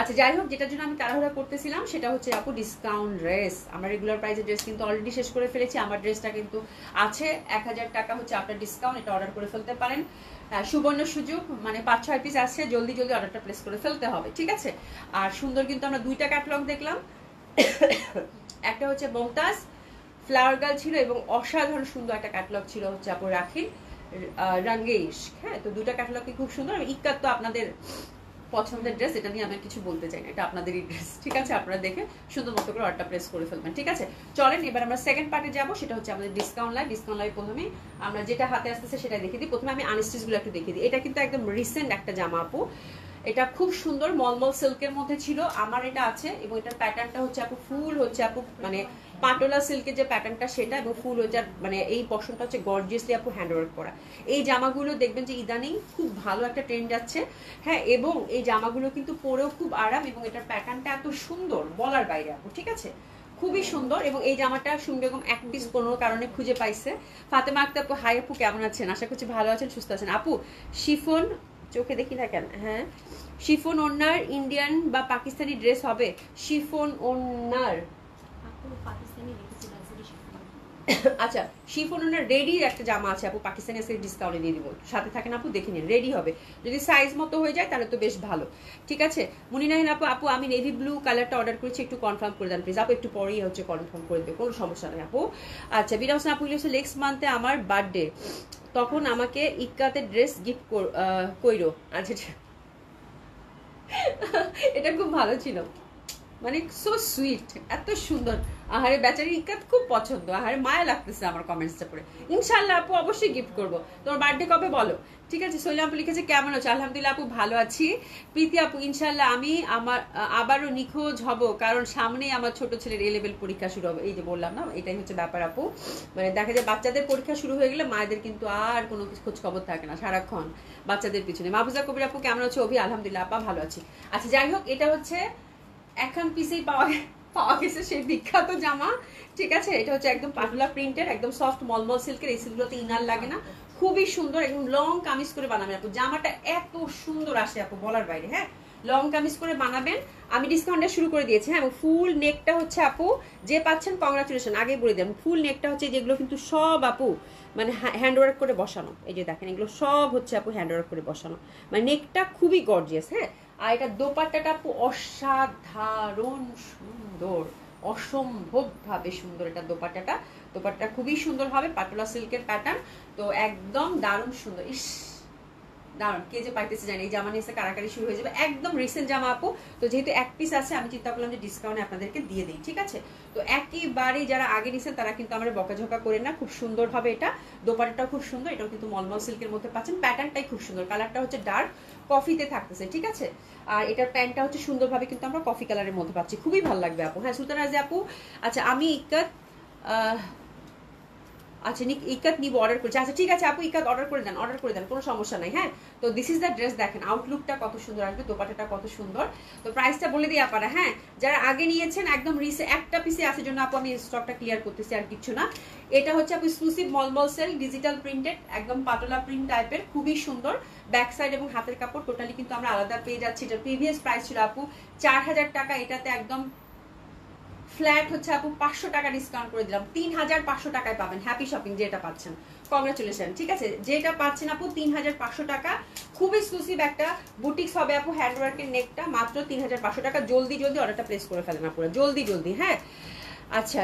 আচ্ছা যাই হোক, যেটার জন্য আমি তাড়াহুড়া করতেছিলাম সেটা হচ্ছে আপু ডিসকাউন্ট ড্রেস। আমরা রেগুলার প্রাইসের ড্রেস কিন্তু অলরেডি শেষ করে ফেলেছি। আমার ড্রেসটা কিন্তু আছে 1000 টাকা হচ্ছে আপনার ডিসকাউন্ট, এটা অর্ডার করে ফেলতে পারেন। সুবর্ণ সুযোগ, মানে 5-6 পিস আসছে, জলদি জলদি অর্ডারটা প্লেস করে ফেলতে হবে, ঠিক আছে। আর সুন্দর কিন্তু আমরা 2টা ক্যাটালগ দেখলাম, একটা হচ্ছে মমতাজ ফ্লাওয়ার গার্ল ছিল এবং অসাধারণ সুন্দর একটা ক্যাটালগ ছিল হচ্ছে আপু রাখির রঙে ইশক। হ্যাঁ, তো দুটা ক্যাটালগই খুব সুন্দর। ইক্কাত তো আপনাদের পছন্দের ড্রেস, এটা নিয়ে আমি কিছু বলতে চাই না, এটা আপনাদেরই ড্রেস, ঠিক আছে? আপনারা দেখে সুন্দর মতো করে অর্ডারটা প্রেস করে ফেলবেন, ঠিক আছে? চলেন এবার আমরা সেকেন্ড পার্টে যাব, সেটা হচ্ছে আমাদের ডিসকাউন্ট লাইভ। ডিসকাউন্ট লাইভ প্রথমে আমরা যেটা হাতে আসতেছে সেটা দেখিয়ে দিই। প্রথমে আমি আনস্টিচগুলো একটু দেখিয়ে দিই। এটা কিন্তু একদম রিসেন্ট একটা জামা আপু, এটা খুব সুন্দর মলমল সিল্কের মধ্যে ছিল, আমার এটা আছে এবং এটার প্যাটার্নটা হচ্ছে আপু ফুল হচ্ছে আপু মানে পাটোলা সিল্কের যে প্যাটার্নটা সেটা, এবং ফুল হচ্ছে মানে এই পশনটা হচ্ছে গর্জিয়াসলি আপু হ্যান্ডওয়ার্ক করা। এই জামাগুলো দেখবেন যে ইদানিং খুব ভালো একটা ট্রেন্ড যাচ্ছে, হ্যাঁ, এবং এই জামাগুলো কিন্তু পরেও খুব আরাম এবং এটার প্যাটার্নটা এত সুন্দর বলার বাইরে আপু, ঠিক আছে? খুবই সুন্দর। এবং এই জামাটা সুমি বেগম এক পিস কোনো কারণে খুঁজে পাইছে। ফাতেমা আক্তার আপু, হাই আপু, কেমন আছেন? আশা করছি ভালো আছেন, সুস্থ আছেন। আপু শিফন, চোখে দেখি না কেন, হ্যাঁ, শিফন ওনার ইন্ডিয়ান বা পাকিস্তানি ড্রেস হবে? শিফন ওনার, পাকিস্তানি রেখেছি লাক্সারি শিফন। আচ্ছা, শিফন ওনার রেডির একটা জামা আছে আপু, পাকিস্তানি আজকে ডিসকাউন্টে দিয়ে দিব, সাথে থাকেন আপু, দেখে নিন, রেডি হবে। যদি সাইজ মতো হয়ে যায় তাহলে তো বেশ ভালো, ঠিক আছে? মুনিনাহিন আপু, আপু আমি নেভি ব্লু কালারটা অর্ডার করেছি, একটু কনফার্ম করে দেন প্লিজ। আপু একটু পরেই হচ্ছে কনফার্ম করে দেবে, কোনো সমস্যা নেই আপু। আচ্ছা, বিনা হোসেন আপু লিখছে নেক্সট মান্থে আমার বার্থডে, তখন আমাকে ইক্কাতের ড্রেস গিফট কইরো। আচ্ছা, এটা খুব ভালো ছিল, মানে সো সুইট, এত সুন্দর। আহারে বেচারি ইক্কাত খুব পছন্দ, আহারে মায়া লাগতেছে আমার কমেন্টসটা পড়ে। ইনশাআল্লাহ আপু অবশ্যই গিফট করবো। তোমার বার্থডে কবে বলো, ঠিক আছে? সোহেল আপু লিখেছে কেমন আছো? আলহামদুলিল্লাহ আপু ভালো আছি। প্রীতি আপু, ইনশাআল্লাহ আমি আবারও নিখোঁজ হব, কারণ সামনেই আমার ছোট ছেলের এ লেভেল পরীক্ষা শুরু হবে। এই যে বললাম না, এটাই হচ্ছে ব্যাপার আপু, মানে দেখা যায় বাচ্চাদের পরীক্ষা শুরু হয়ে গেলে মায়েদের কিন্তু আর কোনো খোঁজ খবর থাকে না, সারাক্ষণ বাচ্চাদের পিছনে। মাহফুজা কবির আপু কেমন আছো? অভি আলহামদুলিল্লাহ আপা ভালো আছি। আচ্ছা, যাই হোক, এটা হচ্ছে এখন পিসেই পাওয়া গেছে সেই বিখ্যাত জামা, ঠিক আছে? এটা হচ্ছে একদম পাতলা প্রিন্টের, একদম সফট মলমল সিল্কের, এই সিল্কগুলোতে ইনার লাগে না, খুবই সুন্দর, একদম লং কামিজ করে বানাবেন আপু। জামাটা এত সুন্দর আসে আপু বলার বাইরে, হ্যাঁ, লং কামিজ করে বানাবেন। আমি ডিসকাউন্টটা শুরু করে দিয়েছি, হ্যাঁ, এবং ফুল নেকটা হচ্ছে আপু যে পাচ্ছেন কংগ্রাচুলেশন, আগে বলে দেন। ফুল নেকটা হচ্ছে যেগুলো কিন্তু সব আপু মানে হ্যান্ডওয়ার্ক করে বসানো, এই যে দেখেন এগুলো সব হচ্ছে আপু হ্যান্ডওয়ার্ক করে বসানো, মানে নেকটা খুবই গর্জিয়াস, হ্যাঁ। আর এটা দোপাট্টাটা আপু অসাধারণ সুন্দর, অসম্ভব ভাবে সুন্দর এটা দোপাট্টাটা। দোপাট্টা খুবই সুন্দর হবে, পাটোলা সিল্কের প্যাটার্ন, তো একদম দারুণ সুন্দর। ইস দারুণ, কে যে পাইতেছে জানি, এই জামা নিয়ে কারাকারি শুরু হয়ে যাবে। একদম রিসেন্ট জামা আপু, তো যেহেতু এক পিস আছে আমি চিন্তা করলাম যে ডিসকাউন্টে আপনাদেরকে দিয়ে দিই, ঠিক আছে? তো একেবারেই যারা আগে নিছেন তারা কিন্তু আমার বকাঝকা করে না, খুব সুন্দর হবে এটা। দোপাট্টাটাও খুব সুন্দর, এটাও কিন্তু মলমল সিল্কের মধ্যে পাচ্ছেন। প্যাটার্নটাই খুব সুন্দর, কালারটা হচ্ছে ডার্ক কফিতে থাকতেছে, ঠিক আছে? আর এটার প্যান্টটা হচ্ছে সুন্দরভাবে কিন্তু আমরা কফি কালারের মধ্যে পাচ্ছি, খুবই ভালো লাগবে আপু। হ্যাঁ, সুলতানা রাজি আপু, আচ্ছা আমি ইক্কাত আচ্ছা ইকাত নিব, অর্ডার করছি। আচ্ছা ঠিক আছে আপু, ইকাত অর্ডার করে দেন, কোনো সমস্যা নাই, হ্যাঁ। তো দিস ইজ দ্য ড্রেস, দেখেন আউটলুকটা কত সুন্দর আসবে, দোপাট্টাটা কত সুন্দর। তো প্রাইসটা বলে দিই আপনারা, হ্যাঁ, যারা আগে নিয়েছেন একদম একটা পিসে আছে জন্য আপু আমি স্টকটা ক্লিয়ার করতেছি, আর কিছু না। এটা হচ্ছে আপু এক্সক্লুসিভ মলমল সেল, ডিজিটাল প্রিন্টেড, একদম পাটোলা প্রিন্ট টাইপের, খুবই সুন্দর। ব্যাক সাইড এবং হাতের কাপড় টোটালি কিন্তু আমরা আলাদা পেয়ে যাচ্ছি। এটা প্রিভিয়াস প্রাইস ছিল আপু 4000 টাকা, এটাতে একদম ফ্ল্যাট হচ্ছে আপু 500 টাকা ডিসকাউন্ট করে দিলাম, 3500 টাকায় পাবেন। হ্যাপি শপিং যেটা পাচ্ছেন, কংগ্রাচুলেশন, ঠিক আছে? যেটা পাচ্ছেন আপু 3500 টাকা, খুব এক্সক্লুসিভ একটা বুটিক্স হবে আপু, হ্যান্ডওয়ার্কের নেকটা মাত্র 3500 টাকা। জলদি অর্ডারটা প্লেস করে ফেলেন আপুরা, জলদি, হ্যাঁ। আচ্ছা,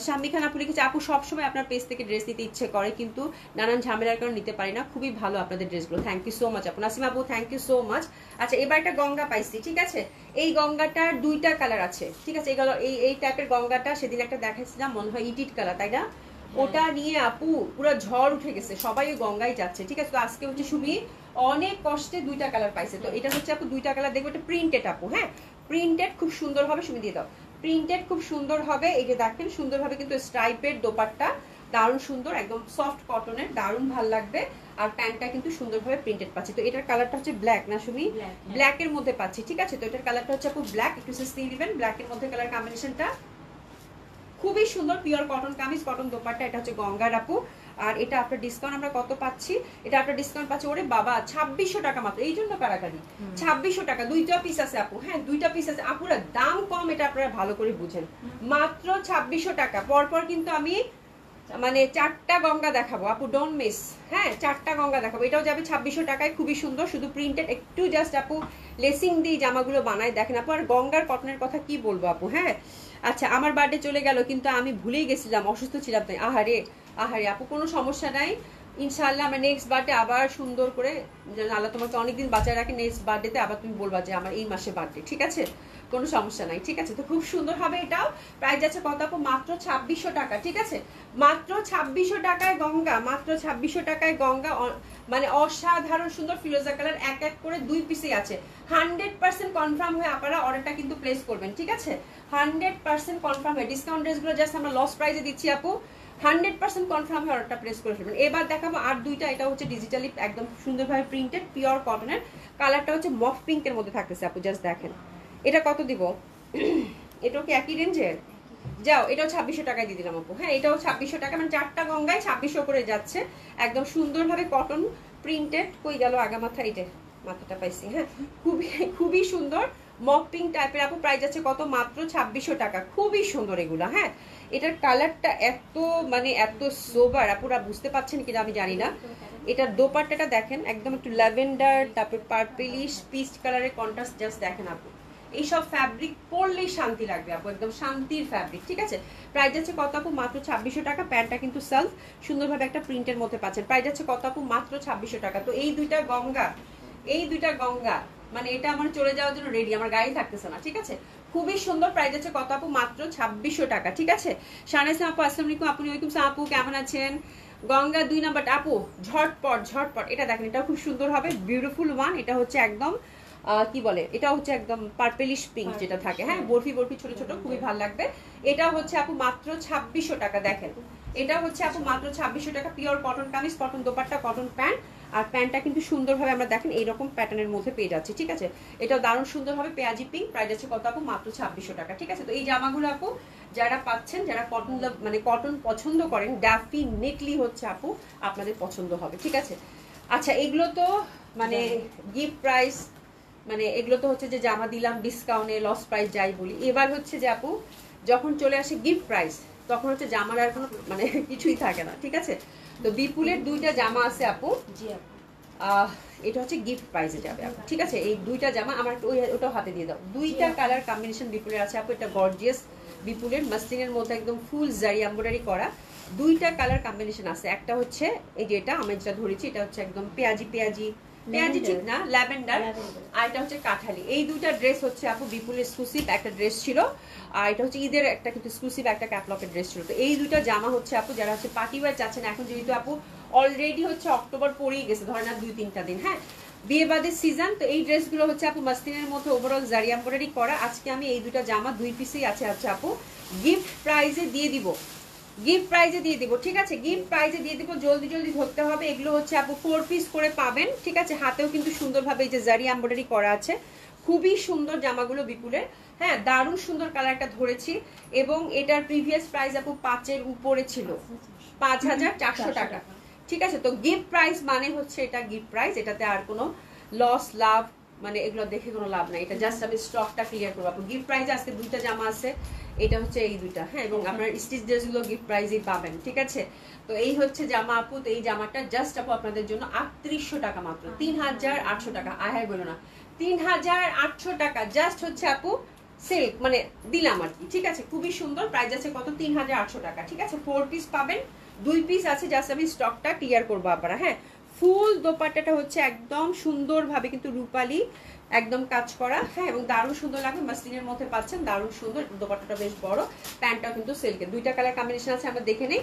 শাম্মী খান আপু লিখেছে আপু সবসময় আপনার পেজ থেকে ড্রেস নিতে ইচ্ছে করে, কিন্তু নানান ঝামেলার কারণে নিতে পারি না, খুবই ভালো আপনাদের ড্রেসগুলো, থ্যাংক ইউ সো মাচ আপু। নাসিমা আপু থ্যাংক ইউ সো মাচ। আচ্ছা, এবার একটা গঙ্গা পাইছি, ঠিক আছে? এই গঙ্গাটার দুইটা কালার আছে, ঠিক আছে? এই টাইপের গঙ্গাটা সেদিন একটা দেখাইছিলাম, মনে হয় ইটিট কালার, তাই না? ওটা নিয়ে আপু পুরো ঝড় উঠে গেছে, সবাই ওই গঙ্গায় যাচ্ছে, ঠিক আছে? তো আজকে হচ্ছে সুমি অনেক কষ্টে দুইটা কালার পাইছে, তো এটা হচ্ছে আপু দুইটা কালার, দেখবো এটা প্রিন্টেড আপু, হ্যাঁ, প্রিন্টেড খুব সুন্দর হবে, সুমি দিয়ে দাও। প্রিন্টেড খুব সুন্দর হবে, এই যে দেখেন সুন্দরভাবে কিন্তু স্ট্রাইপের দোপাট্টা, দারুণ সুন্দর, একদম সফট কটনের, দারুণ ভাল লাগবে। আর প্যান্টটা কিন্তু সুন্দরভাবে প্রিন্টেড পাচ্ছি। তো এটার কালারটা হচ্ছে ব্ল্যাক না সুমি? ব্ল্যাক এর মধ্যে পাচ্ছি, ঠিক আছে? তো এটার কালারটা হচ্ছে আপু ব্ল্যাক, একটু সিস্টেম দিবেন, ব্ল্যাক এর মধ্যে কালার কম্বিনেশনটা খুবই সুন্দর, pure cotton kameez, cotton dupatta, এটা হচ্ছে গঙ্গার আপু। আর এটা আপনার ডিসকাউন্ট আমরা কত পাচ্ছি? এটা আপনার ডিসকাউন্ট পাচ্ছি, ওরে বাবা 2600 টাকা মাত্র, এই জন্য কারাকারি 2600 টাকা। দুইটা পিস আছে আপু, হ্যাঁ, দুইটা পিস আছে আপুরা, দাম কম, এটা আপনারা ভালো করে বুঝেন, মাত্র 2600 টাকা। পরপর কিন্তু আমি মানে 4টা গঙ্গা দেখাবো আপু, ডোন্ট মিস, হ্যাঁ, 4টা গঙ্গা দেখাবো, এটাও যাবে 2600 টাকায়, খুবই সুন্দর, শুধু প্রিন্টেড, একটু জাস্ট আপু লেসিং দিয়ে জামাগুলো বানায় দেখেন আপু। আর গঙ্গার কটনের কথা কি বলবো আপু। হ্যাঁ আচ্ছা, আমার বার্থডে চলে গেল কিন্তু আমি ভুলেই গেছিলাম, অসুস্থ ছিলাম তাই। আহারে আহারে আপু, কোনো সমস্যা নাই, ইনশাআল্লাহ আমরা নেক্সট বার্থডে আবার সুন্দর করে, যেন আল্লাহ তোমাকে অনেকদিন বাঁচায় রাখে, নেক্সট বার্থডেতে আবার তুমি বলবা যে আমার এই মাসে বার্থডে, ঠিক আছে? কোনো সমস্যা নাই, ঠিক আছে? তো খুব সুন্দর হবে এটাও। প্রাইস আছে কত আপু? মাত্র 2600 টাকা, ঠিক আছে? মাত্র 2600 টাকায় গঙ্গা, মাত্র 2600 টাকায় গঙ্গা, মানে অসাধারণ সুন্দর ফিরোজা কালার, এক এক করে 2 পিসই আছে। 100% কনফার্ম হয়ে আপনারা অর্ডারটা কিন্তু প্লেস করবেন, ঠিক আছে? 100% কনফার্ম হয়ে, ডিসকাউন্ট ড্রেসগুলো জাস্ট আমরা লস প্রাইসে দিচ্ছি আপু। 100% কনফার্ম হয়ে অর্ডারটা প্লেস করে ফেলবেন। এবার দেখাবো আর দুইটা, এটা হচ্ছে ডিজিটালি একদম সুন্দরভাবে প্রিন্টেড পিওর কটনের, কালারটা হচ্ছে মফ পিঙ্কের মধ্যে থাকতেছে আপু, জাস্ট দেখেন। এটা কত দিব? এটাও কি একই রেঞ্জের? যাও, এটাও 2600 টাকায় দিয়ে দিলাম আপু। হ্যাঁ এটাও 2600 টাকা, মানে 4টা গঙ্গায় 2600 করে যাচ্ছে, একদম সুন্দরভাবে কটন প্রিন্টেড। কই গেল আগা মাথা? এটা মাথাটা পাইছি। হ্যাঁ খুবই খুবই সুন্দর মক পিঙ্ক টাইপের আপু। প্রাইস আছে কত? মাত্র 2600 টাকা। খুবই সুন্দর এগুলা। হ্যাঁ এটার কালারটা এত মানে এত সোবার, আপুরা বুঝতে পারছেন কিনা আমি জানি না। এটার দোপাট্টাটা দেখেন, একদম একটু ল্যাভেন্ডার তারপর পার্পলিশ পিচ কালারের কন্ট্রাস্ট, জাস্ট দেখেন আপু। এইসব ফ্যাব্রিক পরলেই শান্তি লাগবে আপু, একদম শান্তির ফ্যাব্রিক, ঠিক আছে? প্রাইস আছে কত আপু? মাত্র 2600 টাকা। প্যান্টটা কিন্তু সেলফ সুন্দরভাবে একটা প্রিন্টের মধ্যে পাচ্ছেন। প্রাইস আছে কত আপু? মাত্র 2600 টাকা। তো এই দুইটা গঙ্গা, এই দুইটা গঙ্গা মানে এটা আমার চলে যাওয়ার জন্য রেডি, আমার গাড়ি থাকতেছে না, ঠিক আছে? খুবই সুন্দর। প্রাইস আছে কত আপু? মাত্র 2600 টাকা, ঠিক আছে? শানাইসা আপু আসসালামু আলাইকুম। আপনি ওয়ালাইকুম সালাম আপু, কেমন আছেন? গঙ্গা 2 নাম্বার আপু, ঝটপট ঝটপট। এটা দেখেন, এটা খুব সুন্দর হবে, বিউটিফুল ওয়ান। এটা হচ্ছে একদম কি বলে, এটা হচ্ছে একদম পার্পলিশ পিঙ্ক যেটা থাকে, হ্যাঁ বরফি বরফি ছোট ছোট, খুবই ভালো লাগবে। এটা হচ্ছে আপু মাত্র 2600 টাকা। দেখেন এটা হচ্ছে আপু মাত্র 2600 টাকা। Pure cotton kameez, cotton dupatta, cotton pant. আর প্যান্টটা কিন্তু সুন্দরভাবে আমরা দেখেন এইরকম প্যাটার্নের মধ্যে পেয়ে যাচ্ছি, ঠিক আছে? এটা দারুণ সুন্দর হবে, পেঁয়াজি পিঙ্ক। প্রাইস আছে কত আপু? মাত্র 2600 টাকা, ঠিক আছে? তো এই জামাগুলো আপু যারা পাচ্ছেন, যারা কটন মানে কটন পছন্দ করেন, ডেফিনেটলি হচ্ছে আপু আপনাদের পছন্দ হবে, ঠিক আছে? আচ্ছা এগুলো তো মানে গিফট প্রাইস, মানে এগুলো তো হচ্ছে যে জামা দিলাম ডিসকাউন্টে, লস প্রাইস যাই বলি। এবার হচ্ছে যে আপু যখন চলে আসে গিফট প্রাইস, তখন হচ্ছে জামার আর কোনো মানে কিছুই থাকে না, ঠিক আছে? তো বিপুলের দুইটা জামা আছে আপু। জি আপু। এটা হচ্ছে গিফট প্রাইসে যাবে আপু, ঠিক আছে? এই দুইটা জামা আমার ওটাও হাতে দিয়ে দাও। দুইটা কালার কম্বিনেশন বিপুলের আছে আপু। এটা গর্জিয়াস বিপুলের মাসলিনের মধ্যে একদম ফুল জারি এমব্রয়ডারি করা, দুইটা কালার কম্বিনেশন আছে। একটা হচ্ছে এই যে এটা আমি যেটা ধরেছি, এটা হচ্ছে একদম পেঁয়াজি পেঁয়াজি, পেঁয়াজি ঠিক না, ল্যাভেন্ডার। আর এটা হচ্ছে কাঠালি। এই দুইটা ড্রেস হচ্ছে আপু বিপুলের এক্সক্লুসিভ একটা ড্রেস ছিল, আর এটা হচ্ছে ঈদের একটা কিন্তু এক্সক্লুসিভ একটা ক্যাটলগের ড্রেস ছিল। তো এই দুইটা জামা হচ্ছে আপু যারা হচ্ছে পার্টি ওয়্যার চাচ্ছেন, এখন যেহেতু আপু অলরেডি হচ্ছে অক্টোবর পড়েই গেছে, ধরেন আর 2-3টা দিন, হ্যাঁ বিয়ে বাদের সিজন। তো এই ড্রেসগুলো হচ্ছে আপু মাসলিনের মধ্যে ওভারঅল জারি এমব্রয়ডারি করা। আজকে আমি এই দুইটা জামা 2 পিসেই আছে হচ্ছে আপু গিফট প্রাইজে দিয়ে দিব, গিফট প্রাইজে দিয়ে দিব, ঠিক আছে? গিফট প্রাইজে দিয়ে দিব, জলদি জলদি ধরতে হবে। এগুলো হচ্ছে আপু 4 পিস করে পাবেন, ঠিক আছে? হাতেও কিন্তু সুন্দরভাবে এই যে জারি এমব্রয়ডারি করা আছে, খুবই সুন্দর জামাগুলো বিপুলের। হ্যাঁ দারুণ সুন্দর কালারটা ধরেছি। এবং এটার প্রিভিয়াস প্রাইস আপু 5-এর উপরে ছিল, 5400 টাকা, ঠিক আছে? তো গিফট প্রাইস মানে হচ্ছে এটা গিফট প্রাইস, এটাতে আর কোনো লস লাভ মানে এগুলো দেখে কোনো লাভ নাই। এটা জাস্ট আমি স্টকটা ক্লিয়ার করবো আপু। গিফট প্রাইসে আজকে দুইটা জামা আছে, এটা হচ্ছে এই দুইটা, হ্যাঁ। এবং আপনার স্টিচ ড্রেসগুলো গিফট প্রাইসেই পাবেন, ঠিক আছে? তো এই হচ্ছে জামা আপু। তো এই জামাটা জাস্ট আপু আপনাদের জন্য 3800 টাকা মাত্র, 3800 টাকা। আয় বলো না, 3800 টাকা জাস্ট হচ্ছে আপু সিল্ক মানে দিলাম আর কি, ঠিক আছে? খুবই সুন্দর। প্রাইস আছে কত? 3800 টাকা, ঠিক আছে? 4 পিস পাবেন, 2 পিস আছে, জাস্ট আমি স্টকটা ক্লিয়ার করবো আপনারা, হ্যাঁ। ফুল দোপাট্টাটা হচ্ছে একদম সুন্দরভাবে কিন্তু রূপালি একদম কাজ করা, হ্যাঁ। এবং দারুণ সুন্দর লাগবে, মাসলিনের মধ্যে পাচ্ছেন, দারুণ সুন্দর। দোপাট্টাটা বেশ বড়, প্যান্টটাও কিন্তু সিল্কের। দুইটা কালার কম্বিনেশন আছে, আমরা দেখে নেই।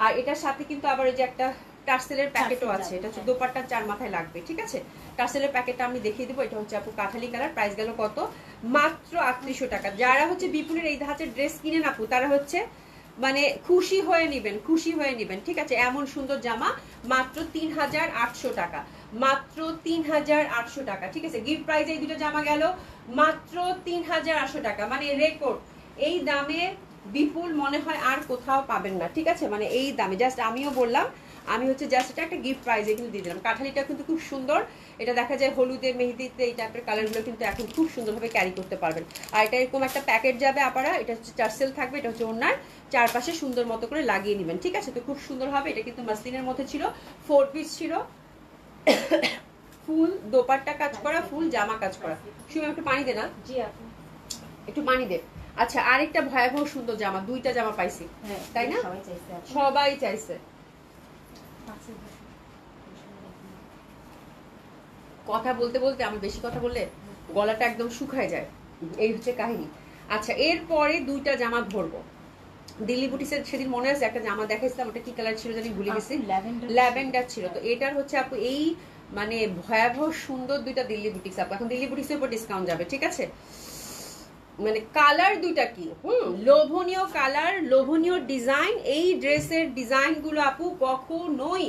আর এটার সাথে কিন্তু আবার ওই যে একটা টার্সেলের প্যাকেটও আছে, এটা হচ্ছে দোপাট্টার 4 মাথায় লাগবে, ঠিক আছে? টার্সেলের প্যাকেটটা আমি দেখিয়ে দিব। এটা হচ্ছে আপু কাঠালি কালার। প্রাইস গেল কত? মাত্র 3800 টাকা। যারা হচ্ছে বিপুলের এই ধাঁচের ড্রেস কিনেন আপু, তারা হচ্ছে মানে খুশি হয়ে নিবেন, খুশি হয়ে নিবেন, ঠিক আছে? এমন সুন্দর জামা মাত্র 3800 টাকা, মাত্র 3800 টাকা, ঠিক আছে? গিফট প্রাইজে এই দুটো জামা গেল মাত্র 3800 টাকা, মানে রেকর্ড। এই দামে বিপুল মনে হয় আর কোথাও পাবেন না, ঠিক আছে? মানে এই দামে জাস্ট আমিও বললাম, আমি হচ্ছে জাস্ট এটা একটা গিফট প্রাইজে কিন্তু দিয়ে দিলাম। কাঠালিটা কিন্তু খুব সুন্দর, এটা দেখা যায় হলুদে মেহেদিতে এই টাইপের কালারগুলো কিন্তু এখন খুব সুন্দরভাবে ক্যারি করতে পারবেন। আর এটা এরকম একটা প্যাকেট যাবে আপনারা, এটা হচ্ছে টার্সেল থাকবে, এটা হচ্ছে ওনার চারপাশে সুন্দর মতো করে লাগিয়ে নেবেন, ঠিক আছে? তো খুব সুন্দর হবে। এটা কিন্তু মাসলিনের মধ্যে ছিল, 4 পিস ছিল, ফুল দোপাট্টা কাজ করা, ফুল জামা কাজ করা। সুমি একটু পানি দে না, জি আপু। একটু পানি দে। আচ্ছা, আরেকটা ভয়াবহ সুন্দর জামা, দুইটা জামা পাইছি, হ্যাঁ, তাই না? সবাই চাইছে আপু। সবাই চাইছে। কথা বলতে বলতে আমি বেশি কথা বললে গলাটা একদম শুকায় যায়, এই হচ্ছে কাহিনী। আচ্ছা, এরপরে দুইটা জামা ধরবো। দিল্লি বুটিক্সের সেদিন মনে আছে একটা জামা দেখাইছিলাম, ওটা কি কালার ছিল জানি ভুলে গেছি, ল্যাভেন্ডার ছিল। তো এটার হচ্ছে আপু এই মানে ভয়াবহ সুন্দর দুইটা দিল্লি বুটিক্স আপু। এখন দিল্লি বুটিক্সের উপর ডিসকাউন্ট যাবে, ঠিক আছে? মানে কালার দুইটা কি লোভনীয় কালার, লোভনীয় ডিজাইন। এই ড্রেসের ডিজাইন গুলো আপু কখনোই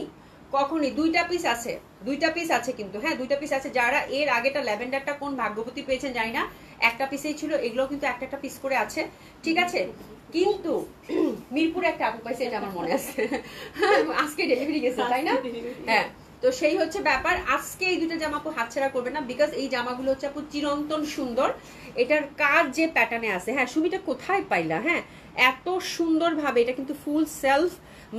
দুইটা পিস আছে, দুইটা পিস আছে কিন্তু, হ্যাঁ দুইটা পিস আছে। যারা এর আগেটা ল্যাভেন্ডারটা কোন ভাগ্যবতী পেয়েছেন জানি না, একটা পিসেই ছিল, এগুলো কিন্তু একটা একটা পিস করে আছে, ঠিক আছে? কিন্তু মিরপুরে একটা আপু পাইছে, এটা আমার মনে আছে, আজকে ডেলিভারি গেছে তাই না? হ্যাঁ, তো সেই হচ্ছে ব্যাপার। আজকে এই দুটো জামা আপু হাতছাড়া করবে না, বিকজ এই জামাগুলো হচ্ছে আপু চিরন্তন সুন্দর। এটার কাজ যে প্যাটার্নে আছে, হ্যাঁ সুমিটা কোথায় পাইলা? হ্যাঁ, এত সুন্দর ভাবে এটা কিন্তু ফুল সেলফ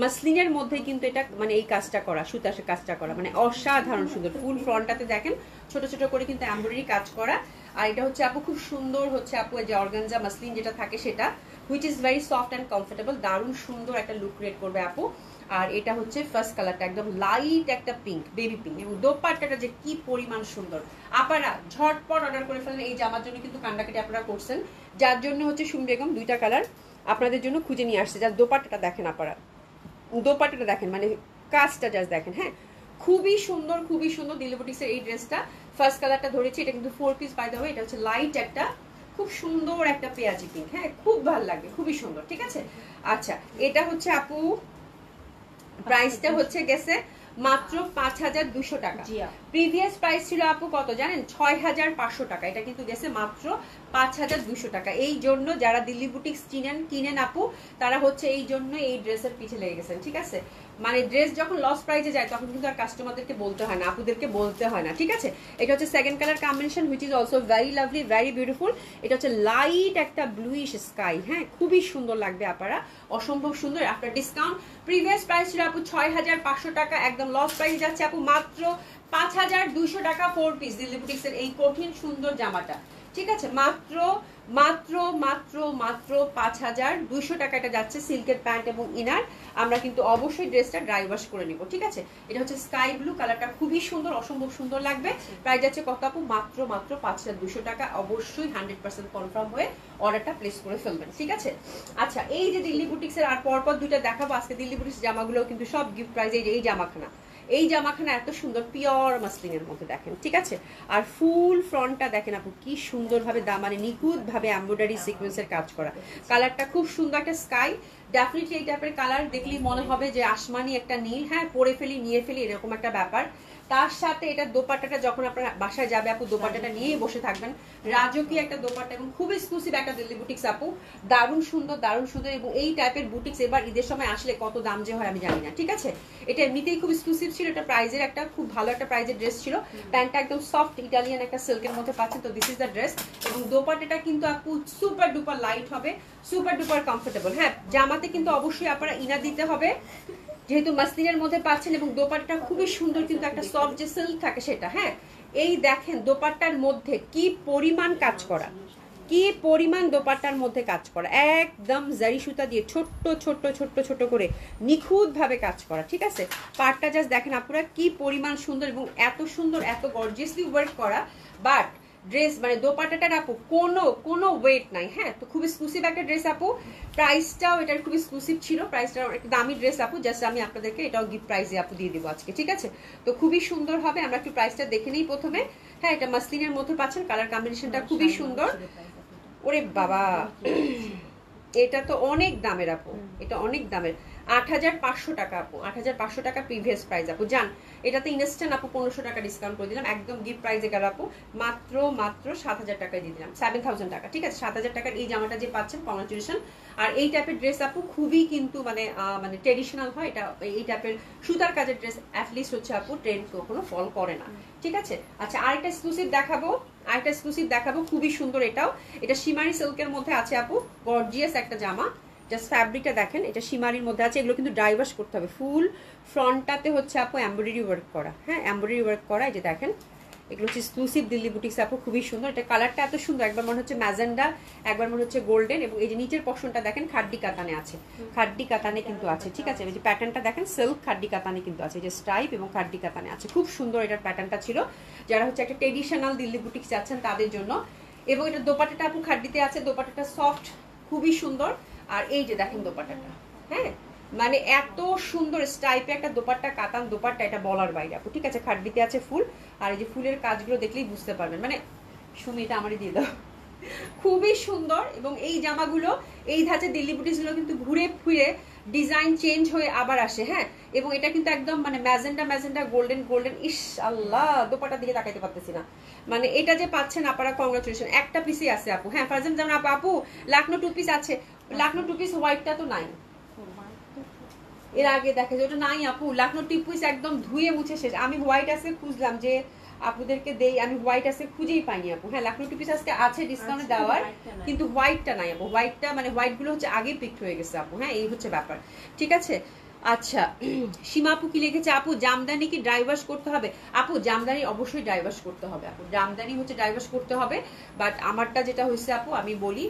মাসলিনের মধ্যে কিন্তু এটা মানে এই কাজটা করা, সুতার কাজটা করা, মানে অসাধারণ সুন্দর। ফুল ফ্রন্টটাতে দেখেন ছোট ছোট করে কিন্তু এমব্রয়ডারি কাজ করা। আর এটা হচ্ছে আপু খুব সুন্দর হচ্ছে আপু যে অর্গানজা মাসলিন যেটা থাকে সেটা, which is very soft and comfortable, দারুণ সুন্দর একটা লুক ক্রিয়েট করবে আপু। আর এটা হচ্ছে ফার্স্ট কালারটা একদম লাইট একটা পিঙ্ক, বেবি পিঙ্ক, এবং দোপাট্টাটা যে কি পরিমাণ সুন্দর। আপনারা ঝটপট অর্ডার করে ফেলেন, এই জামার জন্য কিন্তু কান্ডাকাটি আপনারা করছেন, যার জন্য হচ্ছে সুমি বেগম দুইটা কালার আপনাদের জন্য খুঁজে নিয়ে আসছে। যার দোপাট্টাটা দেখেন আপনারা, দোপাট্টাটা দেখেন, মানে কাজটা জাস্ট দেখেন, হ্যাঁ খুবই সুন্দর, খুবই সুন্দর। দিল্লি বুটিক্সের এই ড্রেসটা ফার্স্ট কালারটা ধরেছি, এটা কিন্তু 4 পিস বাই দ্য ওয়ে। এটা হচ্ছে লাইট একটা খুব সুন্দর একটা পেঁয়াজি পিঙ্ক, হ্যাঁ খুব ভালো লাগবে, খুবই সুন্দর, ঠিক আছে? আচ্ছা, এটা হচ্ছে আপু প্রাইসটা হচ্ছে গেছে মাত্র 5200 টাকা। প্রিভিয়াস প্রাইস ছিল আপু কত জানেন? 6500 টাকা। এটা কিন্তু গেছে মাত্র 5200 টাকা। এই জন্য যারা দিল্লি বুটিক্স কিনেন আপু, তারা হচ্ছে এই জন্য এই ড্রেসের পিছে লেগে গেছেন, ঠিক আছে? মানে ড্রেস যখন লস প্রাইসে যায় তখন কিন্তু আর কাস্টমারদেরকে বলতে হয় না, আপুদেরকে বলতে হয় না, ঠিক আছে? এটা হচ্ছে second colour combination, which is also very lovely, very beautiful. এটা হচ্ছে লাইট একটা ব্লুইশ স্কাই, হ্যাঁ খুবই সুন্দর লাগবে আপনারা, অসম্ভব সুন্দর। আফটার ডিসকাউন্ট প্রিভিয়াস প্রাইস ছিল আপু 6500 টাকা, একদম লস প্রাইস যাচ্ছে আপু মাত্র 5200 টাকা 4 পিস দিল্লি বুটিক্সের এই কঠিন সুন্দর জামাটা, ঠিক আছে? মাত্র মাত্র মাত্র মাত্র 5200 টাকা এটা যাচ্ছে। সিল্কের প্যান্ট এবং ইনার। আমরা কিন্তু অবশ্যই ড্রেসটা ড্রাই ওয়াশ করে নিব, ঠিক আছে? এটা হচ্ছে স্কাই ব্লু কালারটা, খুবই সুন্দর, অসম্ভব সুন্দর লাগবে। প্রাইস যাচ্ছে কত আপু? মাত্র মাত্র 5200 টাকা। অবশ্যই 100% কনফার্ম হয়ে অর্ডারটা প্লেস করে ফেলবেন, ঠিক আছে? আচ্ছা, এই যে দিল্লি বুটিক্সের আর পরপর দুইটা দেখাবো আজকে। দিল্লি বুটিক্স জামাগুলো কিন্তু সব গিফট প্রাইস। এই জামাখানা, এই জামাখানা এত সুন্দর পিওর মাসলিনের মধ্যে দেখেন, ঠিক আছে? আর ফুল ফ্রন্টটা দেখেন আপু কি সুন্দরভাবে মানে নিখুঁত ভাবে এমব্রয়ডারি সিকোয়েন্সের কাজ করা। কালারটা খুব সুন্দর একটা স্কাই, ডেফিনেটলি এই টাইপের কালার দেখলেই মনে হবে যে আসমানি একটা নীল, হ্যাঁ পরে ফেলি নিয়ে ফেলি এরকম একটা ব্যাপার। তার সাথে এটা দোপাট্টাটা যখন আপনারা বাসায় যাবে আপু, দোপাট্টাটা নিয়েই বসে থাকবেন, রাজকীয় একটা দোপাট্টা এবং খুব এক্সক্লুসিভ একটা দিল্লি বুটিক্স আপু, দারুণ সুন্দর, দারুণ সুন্দর। এবং এই টাইপের বুটিক্স এবার ঈদের সময় আসলে কত দাম যে হয় আমি জানি না, ঠিক আছে? এটা এমনিতেই খুব এক্সক্লুসিভ ছিল, এটা প্রাইজের একটা খুব ভালো একটা প্রাইজের ড্রেস ছিল। প্যান্টটা একদম সফট ইটালিয়ান একটা সিল্কের মধ্যে পাচ্ছেন, তো দিস ইজ দ্য ড্রেস। এবং দোপাট্টাটা কিন্তু আপু সুপার ডুপার লাইট হবে, সুপার ডুপার কমফোর্টেবল। হ্যাঁ, জামাতে কিন্তু অবশ্যই আপনারা ইনার দিতে হবে যেহেতু মাসলিনের মধ্যে পাচ্ছেন, এবং দোপাট্টা খুবই সুন্দর কিন্তু একটা সফট যে সিল্ক থাকে সেটা, হ্যাঁ এই দেখেন দোপাট্টার মধ্যে কি পরিমাণ কাজ করা, কি পরিমাণ দোপাট্টার মধ্যে কাজ করা, একদম জারি সুতা দিয়ে ছোট্ট ছোট্ট ছোট্ট ছোট করে নিখুঁত ভাবে কাজ করা, ঠিক আছে? পার্টটা জাস্ট দেখেন আপনারা কি পরিমাণ সুন্দর এবং এত সুন্দর, এত গর্জিয়াসলি ওয়ার্ক করা। বাট ড্রেস মানে দোপাট্টাটার আপু কোনো ওয়েট নাই, হ্যাঁ তো খুব এক্সক্লুসিভ একটা ড্রেস আপু। প্রাইসটাও এটার খুব এক্সক্লুসিভ ছিল, প্রাইসটা একটা দামি ড্রেস আপু, জাস্ট আমি আপনাদেরকে এটাও গিফট প্রাইসে আপু দিয়ে দিব আজকে, ঠিক আছে? তো খুবই সুন্দর হবে, আমরা একটু প্রাইসটা দেখে নেই প্রথমে। হ্যাঁ, এটা মাসলিনের মধ্যে পাচ্ছেন, কালার কম্বিনেশনটা খুবই সুন্দর। ওরে বাবা, এটা তো অনেক দামের আপু, এটা অনেক দামের। 8500 টাকা আপু, 8500 টাকা প্রিভিয়াস প্রাইস আপু। জান এটাতে ইনস্ট্যান্ট আপু 1500 টাকা ডিসকাউন্ট করে দিলাম, একদম গিফট প্রাইসে গেল আপু, মাত্র 7000 টাকায় দিয়ে দিলাম, 7000 টাকা, ঠিক আছে? 7000 টাকার এই জামাটা যে পাচ্ছেন, কংগ্রাচুলেশন। আর এই টাইপের ড্রেস আপু খুবই কিন্তু মানে ট্রেডিশনাল হয়, এটা এই টাইপের সুতার কাজের ড্রেস অ্যাটলিস্ট হচ্ছে আপু ট্রেন্ড কখনো ফল করে না, ঠিক আছে? আচ্ছা, আরেকটা এক্সক্লুসিভ দেখাবো, খুবই সুন্দর। এটা শিমারি সিল্কের মধ্যে আছে আপু, গর্জিয়াস একটা জামা, জাস্ট ফ্যাব্রিকটা দেখেন, এটা শিমারির মধ্যে আছে। এগুলো কিন্তু ড্রাই ওয়াশ করতে হবে। ফুল ফ্রন্টটাতে হচ্ছে আপু এমব্রয়ডারি ওয়ার্ক করা, হ্যাঁ এমব্রয়ডারি ওয়ার্ক করা। এই যে দেখেন, এগুলো হচ্ছে এক্সক্লুসিভ দিল্লি বুটিক্স আপু, খুবই সুন্দর। এটা কালারটা এত সুন্দর, একবার মনে হচ্ছে ম্যাজেন্ডা, একবার মনে হচ্ছে গোল্ডেন। এবং এই যে নিচের পশনটা দেখেন খাড্ডি কাতানে আছে, খাড্ডি কাতানে কিন্তু আছে, ঠিক আছে। এই যে প্যাটার্নটা দেখেন সিল্ক খাড্ডি কাতানে কিন্তু আছে, এই যে স্ট্রাইপ এবং খাড্ডি কাতানে আছে। খুব সুন্দর এটার প্যাটার্নটা ছিল, যারা হচ্ছে একটা ট্রেডিশনাল দিল্লি বুটিক্স যাচ্ছেন তাদের জন্য। এবং এটা দোপাট্টাটা আপু খাড্ডিতে আছে, দোপাট্টাটা সফট, খুবই সুন্দর। আর এই যে দেখেন দোপাট্টাটা, হ্যাঁ মানে এত সুন্দর স্টাইপে একটা দোপাট্টা, কাতান দোপাট্টা, এটা বলার বাইরে আপু, ঠিক আছে। খাড্ডিতে আছে ফুল, আর এই যে ফুলের কাজগুলো দেখলেই বুঝতে পারবেন। মানে সুমি এটা আমারই দিয়ে দাও, খুবই সুন্দর। এবং এই জামাগুলো, এই ধাঁচে দিল্লি বুটিক্সগুলো কিন্তু ঘুরে ফিরে ডিজাইন চেঞ্জ হয়ে আবার আসে, হ্যাঁ। এবং এটা কিন্তু একদম মানে ম্যাজেন্ডা ম্যাজেন্ডা গোল্ডেন গোল্ডেন, ইস আল্লাহ দোপাট্টার দিকে তাকাইতে পারতেছি না। মানে এটা যে পাচ্ছেন আপনারা, কংগ্রাচুলেশন। একটা পিসই আছে আপু, হ্যাঁ ফারজান যেমন আপু, আপু লাখনো টু পিস আছে, লাখনো টু পিস হোয়াইটটা তো নাই, এর আগে দেখে যে ওটা নাই আপু। লাখনো টু পিস একদম ধুয়ে মুছে শেষ। আমি হোয়াইট আছে খুঁজলাম যে আপুদেরকে দেই, আমি হোয়াইট আছে খুঁজেই পাইনি আপু। হ্যাঁ লাখনো টু পিস আজকে আছে ডিসকাউন্টে দেওয়ার, কিন্তু হোয়াইটটা নাই আপু। হোয়াইটটা মানে হোয়াইট গুলো হচ্ছে আগে পিকড হয়ে গেছে আপু, হ্যাঁ এই হচ্ছে ব্যাপার, ঠিক আছে। আচ্ছা সীমা আপু কি লিখেছে, আপু জামদানি কি ড্রাই ওয়াশ করতে হবে? আপু জামদানি অবশ্যই ড্রাই ওয়াশ করতে হবে আপু, জামদানি হচ্ছে ড্রাই ওয়াশ করতে হবে। বাট আমারটা যেটা হয়েছে আপু, আমি বলি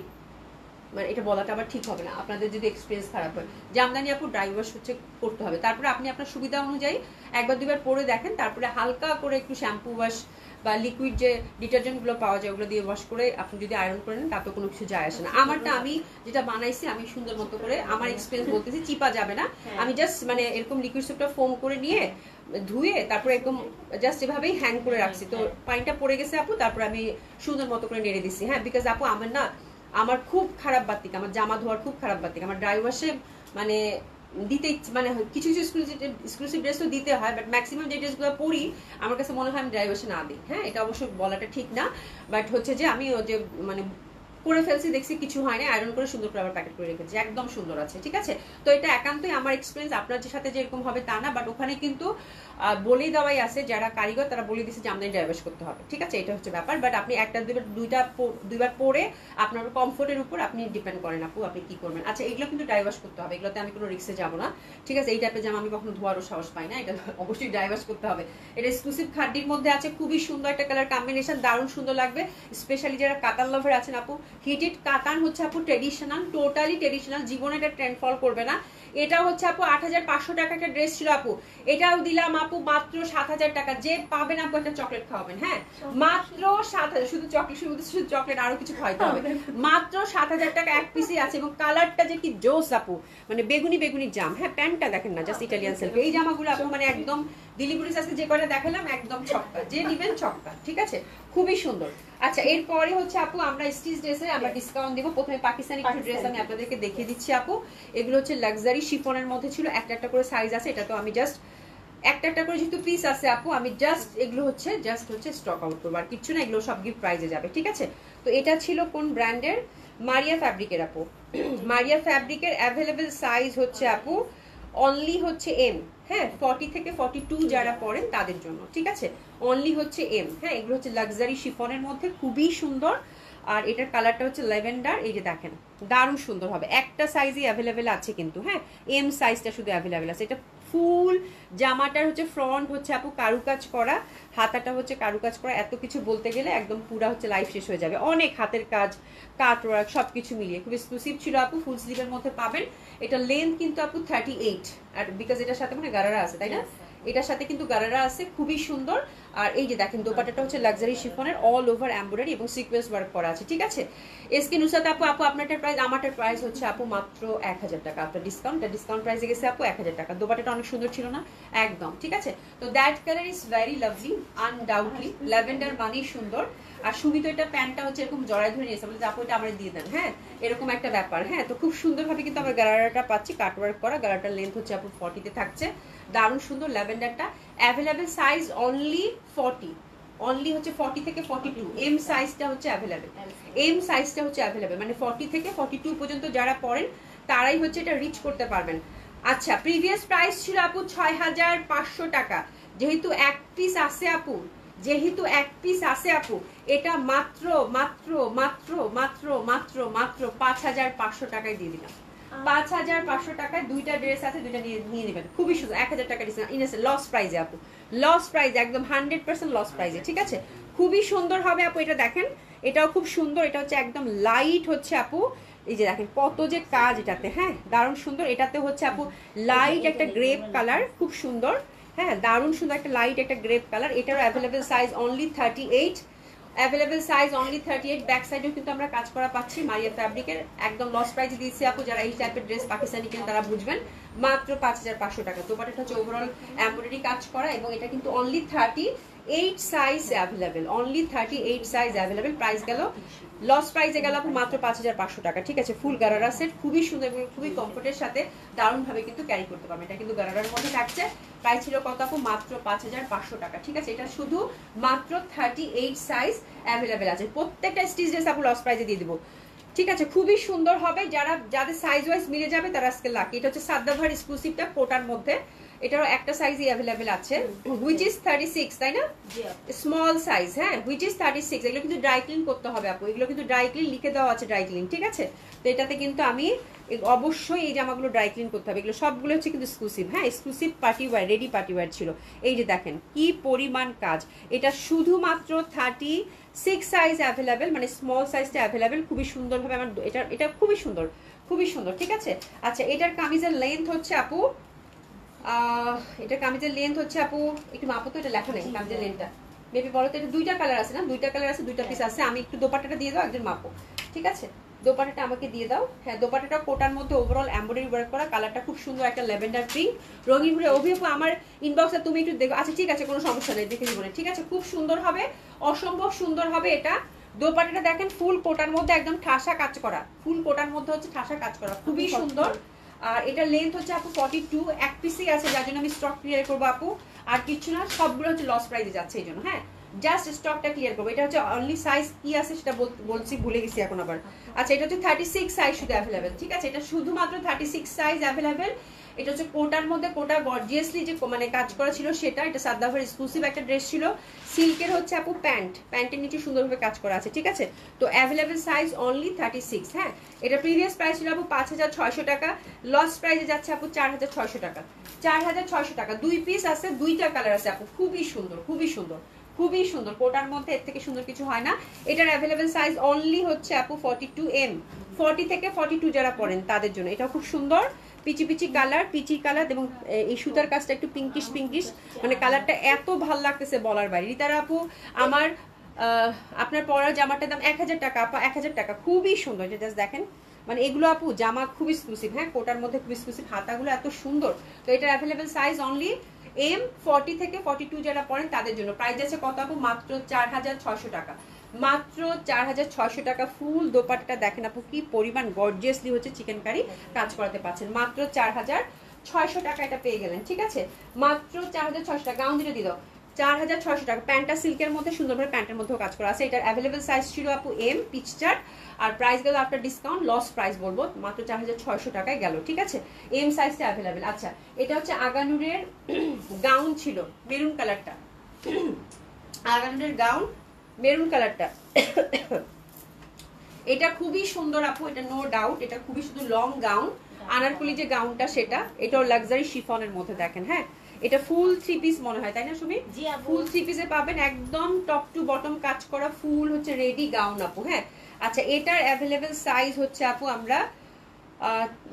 মানে এটা বলাটা আবার ঠিক হবে না, আপনাদের যদি এক্সপিরিয়েন্স খারাপ হয়। জামদানি আপু ড্রাই ওয়াশ হচ্ছে করতে হবে, তারপরে আপনি আপনার সুবিধা অনুযায়ী একবার দুবার পরে দেখেন, তারপরে হালকা করে একটু শ্যাম্পু ওয়াশ বা লিকুইড যে ডিটারজেন্টগুলো পাওয়া যায় ওগুলো দিয়ে ওয়াশ করে আপনি যদি আয়রন করে নেন তাতে কোনো কিছু যায় আসে না। আমারটা আমি যেটা বানাইছি আমি সুন্দর মতো করে, আমার এক্সপিরিয়েন্স বলতেছি, চিপা যাবে না। আমি জাস্ট মানে এরকম লিকুইড সোপটা ফোম করে নিয়ে ধুয়ে তারপরে একদম জাস্ট এভাবেই হ্যাং করে রাখছি। তো পানিটা পড়ে গেছে আপু, তারপরে আমি সুন্দর মতো করে নেড়ে দিছি, হ্যাঁ। বিকজ আপু আমার না, আমার খুব খারাপ বাতিক, আমার জামা ধোয়ার খুব খারাপ বাতিক। আমার ড্রাই ওয়াশে মানে দিতে মানে কিছু কিছু এক্সক্লুসিভ ড্রেস তো দিতে হয়, বাট ম্যাক্সিমাম যে ড্রেসগুলো পরি আমার কাছে মনে হয় আমি ড্রাই ওয়াশে না দিই, হ্যাঁ এটা অবশ্যই বলাটা ঠিক না। বাট হচ্ছে যে আমি যে মানে করে ফেলছি, দেখছি কিছু হয় না, আয়রন করে সুন্দর করে আবার প্যাকেট করে রেখেছি, একদম সুন্দর আছে, ঠিক আছে। তো এটা একান্তই আমার এক্সপিরিয়েন্স, আপনার সাথে যেরকম হবে তা না। বাট ওখানে কিন্তু বলেই দেওয়াই আছে, যারা কারিগর তারা বলে দিচ্ছে যে আমাদের ড্রাই ওয়াশ করতে হবে, ঠিক আছে, এটা হচ্ছে ব্যাপার। বাট আপনি একটা দুইবার পরে আপনার কমফোর্টের উপর আপনি ডিপেন্ড করেন আপু, আপনি কি করবেন। আচ্ছা এগুলো কিন্তু ড্রাই ওয়াশ করতে হবে, এগুলোতে আমি কোনো রিস্কে যাবো না, ঠিক আছে। এই টাইপের জামা আমি কখনো ধোয়ারও সাহস পাই না, এটা অবশ্যই ড্রাই ওয়াশ করতে হবে। এটা এক্সক্লুসিভ খাড্ডির মধ্যে আছে, খুবই সুন্দর একটা কালার কম্বিনেশন, দারুণ সুন্দর লাগবে। স্পেশালি যারা কাতান লাভার আছেন আপু, হিটেড কাতান হচ্ছে আপু ট্রেডিশনাল, টোটালি ট্রেডিশনাল, জীবনে এটা ট্রেন্ড ফল করবে না। এটা হচ্ছে আপু ৮৫০০ টাকা একটা ড্রেস ছিল আপু, এটাও দিলাম আপু মাত্র ৭০০০ টাকা। যে পাবেন আপু একটা চকলেট খাওয়াবেন, হ্যাঁ মাত্র ৭০০০, শুধু চকলেট, শুধু চকলেট, আরো কিছু খাওয়াইতে হবে। মাত্র ৭০০০ টাকা এক পিসই আছে। এবং কালারটা যে কি জোস আপু, মানে বেগুনি বেগুনি জাম, হ্যাঁ প্যান্টটা দেখেন না, জাস্ট ইটালিয়ান সিল্ক। এই জামাগুলো আপু মানে একদম দিল্লি বুটিক্স আজকে যে কয়টা দেখালাম একদম ছক্কা, যে নিবেন ছক্কা, ঠিক আছে, খুবই সুন্দর। আচ্ছা এরপরে হচ্ছে আপু আমরা স্টিচ ড্রেসে আমরা ডিসকাউন্ট দিব। প্রথমে পাকিস্তানি কিছু ড্রেস আমি আপনাদেরকে দেখিয়ে দিচ্ছি আপু। এগুলো হচ্ছে লাক্সারি শিফনের মধ্যে ছিল, একটা একটা করে সাইজ আছে। এটা তো আমি জাস্ট একটা একটা করে যেহেতু পিস আছে আপু, আমি জাস্ট এগুলো হচ্ছে স্টক আউট করবো, আর কিছু না, এগুলো সব গিফট প্রাইজে যাবে, ঠিক আছে। তো এটা ছিল কোন ব্র্যান্ডের? মারিয়া ফ্যাব্রিকের আপু। মারিয়া ফ্যাব্রিকের অ্যাভেলেবেল সাইজ হচ্ছে আপু অনলি হচ্ছে এম, হ্যাঁ 40 থেকে 42 যারা পড়েন তাদের জন্য, ঠিক আছে, অনলি হচ্ছে এম, হ্যাঁ। এগুলো হচ্ছে লাক্সারি শিফনের মধ্যে, খুবই সুন্দর। আর এটার কালারটা হচ্ছে ল্যাভেন্ডার, এই যে দেখেন দারুণ সুন্দর হবে। একটা সাইজই অ্যাভেলেবেল আছে কিন্তু, হ্যাঁ এম সাইজটা শুধু অ্যাভেলেবেল আছে। এটা ফুল জামাটার হচ্ছে ফ্রন্ট হচ্ছে আপু কারুকাজ করা, হাতাটা হচ্ছে কারুকাজ করা, এত কিছু বলতে গেলে একদম পুরা হচ্ছে লাইফ শেষ হয়ে যাবে। অনেক হাতের কাজ, কাট ওয়ার্ক, সবকিছু মিলিয়ে খুব এক্সক্লুসিভ ছিল আপু। ফুল স্লিভের মধ্যে পাবেন। এটা লেন্থ কিন্তু আপু 38, আর বিকজ এটার সাথে মানে গারারা আছে, তাই না, এটার সাথে কিন্তু গারারা আছে, খুবই সুন্দর। আর এই যে দেখেন দোপাট্টাটা হচ্ছে লাক্সারি শিফনের, অল ওভার এমব্রয়ডারি এবং সিকোয়েন্স ওয়ার্ক করা আছে, ঠিক আছে। এসকে নুসরাত আপু, আপু আপনারটার প্রাইস, আমারটার প্রাইস হচ্ছে আপু মাত্র 1000 টাকা। আপনার ডিসকাউন্ট প্রাইসে গেছে আপু 1000 টাকা। দোপাট্টাটা অনেক সুন্দর ছিল না, একদম ঠিক আছে। তো that colour is very lovely, undoubtedly lavender মানেই সুন্দর। আর সুমিত এটা প্যান্টটা হচ্ছে এরকম জড়াই ধরে নিয়েছে, বলে আপু এটা আমার দিয়ে দেন, হ্যাঁ এরকম একটা ব্যাপার, হ্যাঁ। তো খুব সুন্দরভাবে কিন্তু আমরা গারারাটা পাচ্ছি, কাটওয়ার্ক করা, গারাটার লেন্থ হচ্ছে আপু 40-তে থাকছে, দারুণ সুন্দর। ল্যাভেন্ডারটা অ্যাভেলেবেল সাইজ অনলি 40, অনলি হচ্ছে 40 থেকে 42, এম সাইজটা হচ্ছে অ্যাভেলেবেল, এম সাইজটা হচ্ছে অ্যাভেলেবেল, মানে 40 থেকে 42 পর্যন্ত যারা পড়েন তারাই হচ্ছে এটা রিচ করতে পারবেন। আচ্ছা প্রিভিয়াস প্রাইস ছিল আপু 6500 টাকা, যেহেতু এক পিস আছে আপু, যেহেতু এক পিস আছে আপু, এটা মাত্র মাত্র মাত্র মাত্র মাত্র মাত্র 5500 টাকায় দিয়ে দিলাম। 5500 টাকায় দুইটা ড্রেস আছে, দুইটা নিয়ে নেবেন। খুবই সুন্দর, 1000 টাকা ডিসকাউন্ট ইনসে লস প্রাইজে আপু, লস প্রাইজে একদম 100% লস প্রাইজে, ঠিক আছে? খুবই সুন্দর হবে আপু, এটা দেখেন, এটাও খুব সুন্দর। এটা হচ্ছে একদম লাইট হচ্ছে আপু, এই যে দেখেন কত যে কাজ এটাতে, হ্যাঁ দারুণ সুন্দর। এটাতে হচ্ছে আপু লাইট একটা গ্রেপ কালার, খুব সুন্দর, হ্যাঁ দারুণ সুন্দর একটা লাইট একটা গ্রেপ কালার। এটারও available size only 38, available size only 38। Back সাইডেও কিন্তু আমরা কাজ করা পাচ্ছি মারিয়া ফ্যাব্রিকের, একদম লস প্রাইজে দিয়েছি আপু। যারা এই টাইপের ড্রেস পাকিস্তানি কেন তারা বুঝবেন, মাত্র 5500 টাকা। দোপাট্টাটা হচ্ছে ওভারঅল এমব্রয়ডারি কাজ করা, এবং এটা কিন্তু only 38 size available, only 38 size available. Price গেল লস প্রাইসে গেল আপু মাত্র 5500 টাকা, ঠিক আছে? ফুল গারারা সেট, খুবই সুন্দর এবং খুবই কমফোর্টের সাথে দারুণভাবে কিন্তু ক্যারি করতে পারবেন। এটা কিন্তু গারারার মধ্যে থাকছে। প্রাইস ছিল কত আপু? মাত্র 5500 টাকা, ঠিক আছে? এটা শুধু মাত্র 38 সাইজ অ্যাভেলেবেল আছে। প্রত্যেকটা স্টিচ ড্রেস আপু লস প্রাইসে দিয়ে দিব, ঠিক আছে? খুবই সুন্দর হবে, যাদের সাইজ ওয়াইজ মিলে যাবে তারা আজকে লাকি। এটা হচ্ছে সাদ্দাভার এক্সক্লুসিভটা কোটার মধ্যে, এটারও একটা সাইজই অ্যাভেলেবেল আছে, হুইচ ইজ 36, তাই না? স্মল সাইজ, হ্যাঁ, হুইচ ইজ 36। এগুলো কিন্তু ড্রাই ক্লিন করতে হবে আপু, এগুলো কিন্তু ড্রাই ক্লিন লিখে দেওয়া আছে, ড্রাই ক্লিন, ঠিক আছে? তো এটাতে কিন্তু আমি অবশ্যই এই জামাগুলো ড্রাই ক্লিন করতে হবে। এগুলো সবগুলো হচ্ছে কিন্তু এক্সক্লুসিভ, হ্যাঁ exclusive party wear, ready party wear ছিল। এই যে দেখেন কি পরিমাণ কাজ, এটা শুধুমাত্র 36 সাইজ অ্যাভেলেবেল, মানে স্মল সাইজটা অ্যাভেলেবেল। খুবই সুন্দরভাবে আমার এটা খুবই সুন্দর, খুবই সুন্দর, ঠিক আছে? আচ্ছা, এটার কামিজের লেন্থ হচ্ছে আপু, এটা কামিজের লেন্থ হচ্ছে আপু, একটু মাপো তো, এটা লেখা নেই কামিজের লেন্থটা, বেবি বলো তো। এটা দুইটা কালার আছে না? দুইটা কালার আছে, দুইটা পিস আছে। আমি একটু দোপাট্টাটা দিয়ে দাও, একজন মাপো, ঠিক আছে? দোপাট্টাটা আমাকে দিয়ে দাও। হ্যাঁ, দোপাট্টাটা কোটার মধ্যে ওভারঅল এমব্রয়ডারি ওয়ার্ক করা, কালারটা খুব সুন্দর, একটা ল্যাভেন্ডার পিঙ্ক রঙিন ঘুরে। অভিজ্ঞ আমার ইনবক্সে তুমি একটু দেখো। আচ্ছা ঠিক আছে, কোনো সমস্যা নেই, দেখে দিব না, ঠিক আছে? খুব সুন্দর হবে, অসম্ভব সুন্দর হবে এটা। দোপাট্টাটা দেখেন ফুল কোটার মধ্যে একদম ঠাসা কাজ করা, ফুল কোটার মধ্যে হচ্ছে ঠাসা কাজ করা, খুবই সুন্দর। আর এটা লেন্থ হচ্ছে আপু 42, এক পিসই আছে, যার জন্য আমি স্টক ক্লিয়ার করবো আপু, আর কিছু না, সবগুলো হচ্ছে লস প্রাইসে যাচ্ছে এই জন্য, হ্যাঁ জাস্ট স্টকটা ক্লিয়ার করবো। এটা হচ্ছে অনলি সাইজ কি আছে সেটা বলছি, ভুলে গেছি এখন আবার। আচ্ছা, এটা হচ্ছে 36 সাইজ শুধু অ্যাভেলেবেল, ঠিক আছে? এটা শুধুমাত্র 36 সাইজ অ্যাভেলেবেল। এটা হচ্ছে কোটার মধ্যে, কোটা গর্জিয়াসলি যে মানে কাজ করা ছিল সেটা, এটা সাদ্দাফার এক্সক্লুসিভ একটা ড্রেস ছিল। সিল্কের হচ্ছে আপু প্যান্ট, প্যান্টের নিচে সুন্দরভাবে কাজ করা আছে, ঠিক আছে? তো অ্যাভেলেবেল সাইজ অনলি 36, হ্যাঁ। এটা প্রিভিয়াস প্রাইস ছিল আপু 5600 টাকা, লস প্রাইসে যাচ্ছে আপু 4600 টাকা, 4600 টাকা। দুই পিস আছে, দুইটা কালার আছে আপু, খুবই সুন্দর, খুবই সুন্দর, খুবই সুন্দর। কোটার মধ্যে এর থেকে সুন্দর কিছু হয় না। এটার অ্যাভেলেবেল সাইজ অনলি হচ্ছে আপু 42M, 40 থেকে 42 যারা পড়েন তাদের জন্য। এটা খুব সুন্দর, peachy peachy colour, peachy colour, এবং এই সুতার কাজটা একটু পিঙ্কিশ পিঙ্কিশ, মানে কালারটা এত ভাল লাগতেছে বলার বাইরে। রিতারা আপু, আমার আপনার পরার জামাটার দাম 1000 টাকা আপা, 1000 টাকা, খুবই সুন্দর। এটা জাস্ট দেখেন, মানে এগুলো আপু জামা খুব এক্সক্লুসিভ, হ্যাঁ কোটার মধ্যে খুব এক্সক্লুসিভ, হাতাগুলো এত সুন্দর। তো এটার অ্যাভেলেবেল সাইজ অনলি M, 40 থেকে 42 যারা পড়েন তাদের জন্য। প্রাইস আছে কত আপু? মাত্র 4600 টাকা, মাত্র 4600 টাকা। ফুল দোপাট্টা দেখেন আপু কি পরিমাণ গর্জিয়াসলি হচ্ছে চিকেন কারি কাজ করাতে পারছেন, মাত্র 4600 টাকা এটা পেয়ে গেলেন, ঠিক আছে? মাত্র 4600 টাকা। গাউন দিলে দিল 4600 টাকা। প্যান্টটা সিল্কের মধ্যে সুন্দরভাবে প্যান্টের মধ্যেও কাজ করা আছে। এটার অ্যাভেলেবেল সাইজ ছিল আপু M, পিকচার, আর প্রাইস গেল আফটার ডিসকাউন্ট, লস প্রাইস বলবো, মাত্র 4600 টাকায় গেল, ঠিক আছে? M সাইজটা অ্যাভেলেবেল। আচ্ছা, এটা হচ্ছে আগানুরের গাউন ছিল, মেরুন কালারটা, আগানুরের গাউন মেরুন কালারটা। এটা খুবই সুন্দর আপু, এটা নো ডাউট, এটা খুবই সুন্দর লং গাউন, আনারকলি যে গাউনটা সেটা, এটাও লাক্সারি শিফনের মধ্যে দেখেন, হ্যাঁ এটা ফুল 3 পিস মনে হয়, তাই না সুমি? ফুল 3 পিসে পাবেন, একদম টপ টু বটম কাজ করা, ফুল হচ্ছে রেডি গাউন আপু, হ্যাঁ। আচ্ছা, এটার অ্যাভেলেবেল সাইজ হচ্ছে আপু আমরা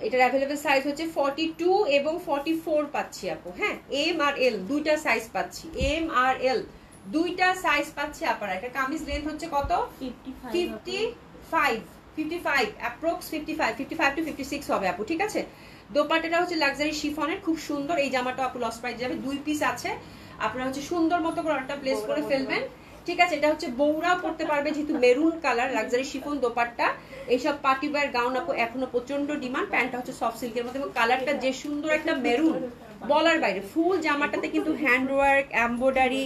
এটার অ্যাভেলেবেল সাইজ হচ্ছে 42 এবং 44 পাচ্ছি আপু, হ্যাঁ M আর L দুইটা সাইজ পাচ্ছি, M আর L দুইটা সাইজ পাচ্ছি আপনারা। এটা কামিজ লেন্থ হচ্ছে কত? 55 অ্যাপ্রক্স 55 টু 56 হবে আপু, ঠিক আছে? দোপাট্টাটা হচ্ছে লাক্সারি শিফনের, খুব সুন্দর। এই জামাটা আপু লস প্রাইস যাবে, দুই পিস আছে, আপনারা হচ্ছে সুন্দর মতো করে অর্ডারটা প্লেস করে ফেলবেন, ঠিক আছে? এটা হচ্ছে বৌরাও পড়তে পারবে, যেহেতু maroon colour, luxury chiffon dupatta. এইসব পার্টি ওয়্যার গাউন আপু এখনো প্রচন্ড ডিমান্ড। প্যান্টটা হচ্ছে সফট সিল্কের মধ্যে, এবং কালারটা যে সুন্দর একটা মেরুন বলার বাইরে। ফুল জামাটাতে কিন্তু হ্যান্ড ওয়ার্ক, এমব্রয়ডারি,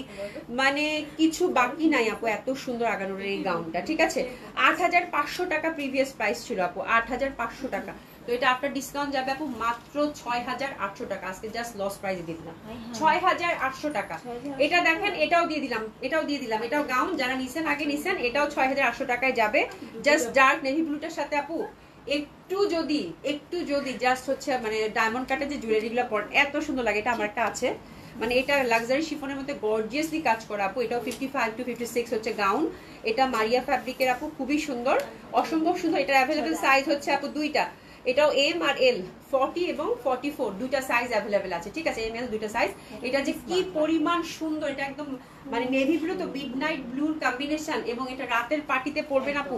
মানে কিছু বাকি নাই আপু, এত সুন্দর আগানোর এই গাউনটা, ঠিক আছে? 8500 টাকা প্রিভিয়াস প্রাইস ছিল আপু, 8500 টাকা। তো এটা আপনার ডিসকাউন্ট যাবে আপু মাত্র 6800 টাকা, আজকে জাস্ট লস প্রাইসে দিয়ে দিলাম 6800 টাকা। এটা দেখেন, এটাও দিয়ে দিলাম, এটাও দিয়ে দিলাম, এটাও গাউন, যারা নিছেন আগে নিছেন, এটাও 6800 টাকায় যাবে, জাস্ট ডার্ক নেভি ব্লুটার সাথে আপু। একটু যদি জাস্ট হচ্ছে মানে ডায়মন্ড কাটে যে জুয়েলারিগুলো পর এত সুন্দর লাগে, এটা আমার একটা আছে, মানে এটা লাক্সারি শিফনের মধ্যে গর্জিয়াসলি কাজ করা আপু। এটাও 55 to 56 হচ্ছে গাউন। এটা মারিয়া ফ্যাব্রিকের আপু, খুবই সুন্দর, অসম্ভব সুন্দর। এটা অ্যাভেলেবেল সাইজ হচ্ছে আপু দুইটা, এটাও এম আর এল, 40 এবং 44 দুইটা সাইজ অ্যাভেলেবেল আছে, ঠিক আছে, এম এল দুইটা সাইজ। এটা যে কি পরিমাণ সুন্দর, এটা একদম মানে নেভি ব্লু তো মিডনাইট ব্লুর কম্বিনেশন, এবং এটা রাতের পার্টিতে পরবেন আপু,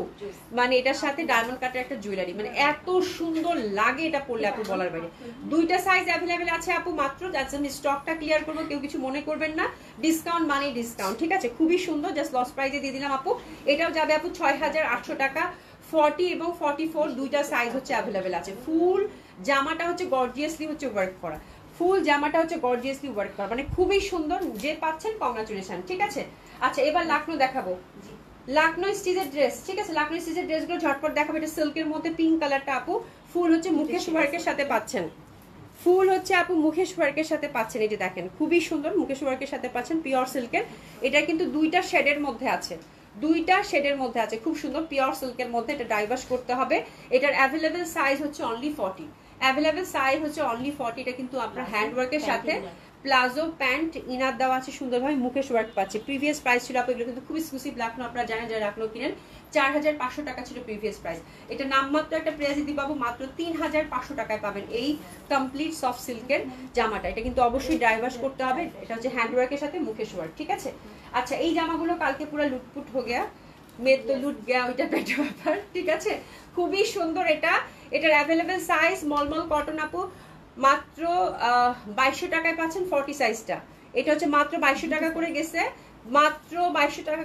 মানে এটার সাথে ডায়মন্ড কাটের একটা জুয়েলারি, মানে এত সুন্দর লাগে এটা পরলে আপু বলার বাইরে। দুইটা সাইজ অ্যাভেলেবেল আছে আপু মাত্র, জাস্ট আমি স্টকটা ক্লিয়ার করবো, কেউ কিছু মনে করবেন না, ডিসকাউন্ট মানে ডিসকাউন্ট, ঠিক আছে, খুবই সুন্দর, জাস্ট লস প্রাইজে দিয়ে দিলাম আপু। এটাও যাবে আপু 6800 টাকা। 40 এবং 44 দুইটা সাইজ হচ্ছে অ্যাভেলেবেল আছে। ফুল জামাটা হচ্ছে গর্জিয়াসলি হচ্ছে ওয়ার্ক করা, ফুল জামাটা হচ্ছে গর্জিয়াসলি ওয়ার্ক করা, মানে খুবই সুন্দর, যে পাচ্ছেন কংগ্রাচুলেশন, ঠিক আছে। আচ্ছা এবার লাকনো দেখাবো, লাকনো স্টিচের ড্রেস, ঠিক আছে, লাকনো স্টিচের ড্রেসগুলো ঝটপট দেখাবো। এটা সিল্কের মধ্যে পিঙ্ক কালারটা আপু, ফুল হচ্ছে মুকেশ ওয়ার্কের সাথে পাচ্ছেন, ফুল হচ্ছে আপু মুকেশ ওয়ার্কের সাথে পাচ্ছেন, এই যে দেখেন খুবই সুন্দর মুকেশ ওয়ার্কের সাথে পাচ্ছেন, পিওর সিল্কের। এটা কিন্তু দুইটা শেডের মধ্যে আছে, দুইটা শেডের মধ্যে আছে, খুব সুন্দর পিওর সিল্কের মধ্যে, এটা ডাইভার্স করতে হবে। এটার অ্যাভেলেবেল সাইজ হচ্ছে অনলি 40, অ্যাভেলেবেল সাইজ হচ্ছে অনলি 40। এটা কিন্তু আপনার হ্যান্ড ওয়ার্কের সাথে প্লাজো প্যান্ট ইনার দেওয়া আছে, সুন্দরভাবে মুকেশ ওয়ার্ক পাচ্ছে। প্রিভিয়াস প্রাইস ছিল আপু, এগুলো কিন্তু খুব এক্সক্লুসিভ লাকনো, আপনারা জানেন যারা লাকনো কিনেন, 4500 টাকা ছিল প্রিভিয়াস প্রাইস। এটা নামমাত্র একটা প্রাইস দিতে পাবো, মাত্র 3500 টাকায় পাবেন এই কমপ্লিট সফট সিল্কের জামাটা। এটা কিন্তু অবশ্যই ডাইভার্স করতে হবে, এটা হচ্ছে হ্যান্ড ওয়ার্কের সাথে মুকেশ ওয়ার্ক, ঠিক আছে। আচ্ছা এই জামাগুলো কালকে পুরো লুটপুট হয়ে গেয়া, মেয়ের তো লুট গেয়া, ওইটা একটা ব্যাপার, ঠিক আছে, খুবই সুন্দর এটা। এটার অ্যাভেলেবেল সাইজ মলমল কটন আপু, মাত্র 2200 টাকায় পাচ্ছেন 40 সাইজটা। এটা হচ্ছে মাত্র 2200 টাকা করে গেছে, মাত্র 2200 টাকা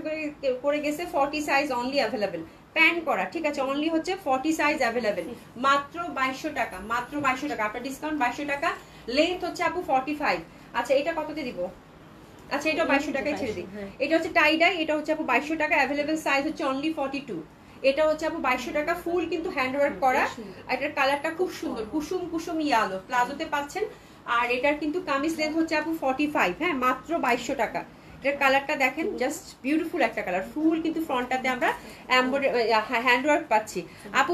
করে গেছে, 40 সাইজ অনলি অ্যাভেলেবেল, প্যান্ট করা, ঠিক আছে, অনলি হচ্ছে 40 সাইজ অ্যাভেলেবেল, মাত্র 2200 টাকা, মাত্র 2200 টাকা, আপনার ডিসকাউন্ট 2200 টাকা। লেন্থ হচ্ছে আপু 45। আচ্ছা এটা কততে দিব? আচ্ছা এটা 2200 টাকায় ছেড়ে দিই। এটা হচ্ছে টাই ডাই, এটা হচ্ছে আপু 2200 টাকা, অ্যাভেলেবেল সাইজ হচ্ছে অনলি 42। এটা হচ্ছে আপু 2200 টাকা, ফুল কিন্তু হ্যান্ড ওয়ার্ক করা। এটার কালারটা খুব সুন্দর, কুসুম কুসুম ইয়ালো, প্লাজোতে পাচ্ছেন। আর এটার কিন্তু কামিজ লেন্থ হচ্ছে আপু 45, হ্যাঁ, মাত্র 2200 টাকা। এটার কালারটা দেখেন, জাস্ট বিউটিফুল একটা কালার, ফুল কিন্তু ফ্রন্টটাতে আমরা হ্যান্ড ওয়ার্ক পাচ্ছি আপু।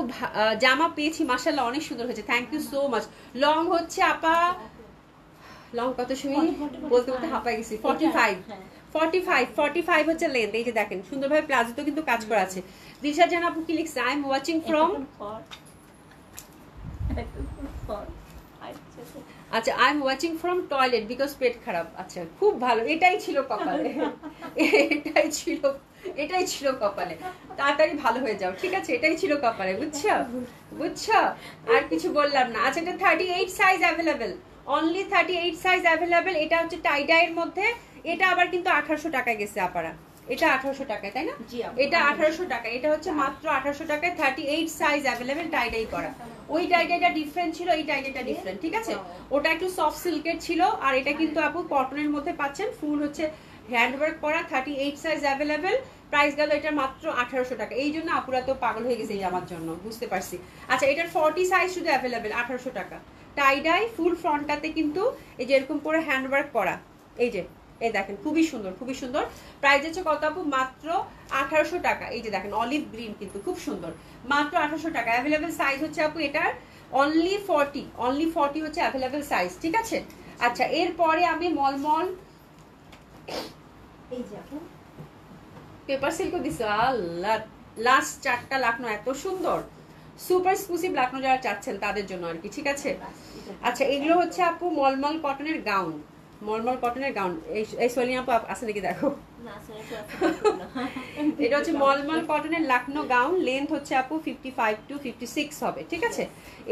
জামা পেয়েছি মাশাআল্লাহ, অনেক সুন্দর হয়েছে, thank you so much. Long হচ্ছে আপা, লং কত শুনি বলতে বলতে হাঁপাই গেছি, 45, 45 হচ্ছে লেন্থ। এই যে দেখেন সুন্দরভাবে প্লাজোতে কিন্তু কাজ করা আছে। দিশা জান আপু কি লিখছে? আই এম ওয়াচিং ফ্রম, আচ্ছা I am watching from toilet because পেট খারাপ। আচ্ছা খুব ভালো, এটাই ছিল কপালে, এটাই ছিল কপালে, তাড়াতাড়ি ভালো হয়ে যাও, ঠিক আছে, এটাই ছিল কপালে, বুঝছো বুঝছো, আর কিছু বললাম না। আচ্ছা এটা 38 size available, only 38 size available. এটা হচ্ছে টাই ডাইয়ের মধ্যে, এটা আবার কিন্তু 1800 টাকায় গেছে আপারা, এটা 1800 টাকায়, তাই না? এটা 1800 টাকা, এটা হচ্ছে মাত্র 1800 টাকায় 38 সাইজ অ্যাভেলেবেল, টাই ডাই করা। ওই টাই ডাইটা ডিফারেন্ট ছিল, এই টাই ডাইটা ডিফারেন্ট, ঠিক আছে, ওটা একটু সফট সিল্কের ছিল, আর এটা কিন্তু আপু কটনের মধ্যে পাচ্ছেন, ফুল হচ্ছে হ্যান্ড ওয়ার্ক করা, 38 সাইজ অ্যাভেলেবেল। প্রাইস গেল এটা মাত্র 1800 টাকা। এই জন্য আপুরা তো পাগল হয়ে গেছে এই আমার জন্য, বুঝতে পারছি। আচ্ছা এটার 40 সাইজ শুধু অ্যাভেলেবেল, 1800 টাকা। টাই ডাই ফুল ফ্রন্টটাতে কিন্তু এই যে এরকম করে হ্যান্ড ওয়ার্ক করা, এই যে এই দেখেন খুবই সুন্দর, খুবই সুন্দর। প্রাইস হচ্ছে কত আপু? মাত্র 1800 টাকা। এই যে দেখেন অলিভ গ্রিন, কিন্তু খুব সুন্দর, মাত্র 1800 টাকা। অ্যাভেলেবেল সাইজ হচ্ছে আপু এটার অনলি 40, অনলি 40 হচ্ছে অ্যাভেলেবেল সাইজ, ঠিক আছে। আচ্ছা এরপরে আমি মলমল, এই যে আপু পেপার সিল্কও দিছে, আল্লাহ, লাস্ট 4টা লাকনো এত সুন্দর, সুপার এক্সক্লুসিভ লাকনো যারা চাচ্ছেন তাদের জন্য আর কি, ঠিক আছে। আচ্ছা এগুলো হচ্ছে আপু মলমল কটনের গাউন, মলমল কটনের গাউন। এই সোলিনা আপু আছে নাকি দেখো, এটা হচ্ছে মলমল কটনের লাকনো গাউন, লেন্থ হচ্ছে আপু 55 to 56 হবে, ঠিক আছে।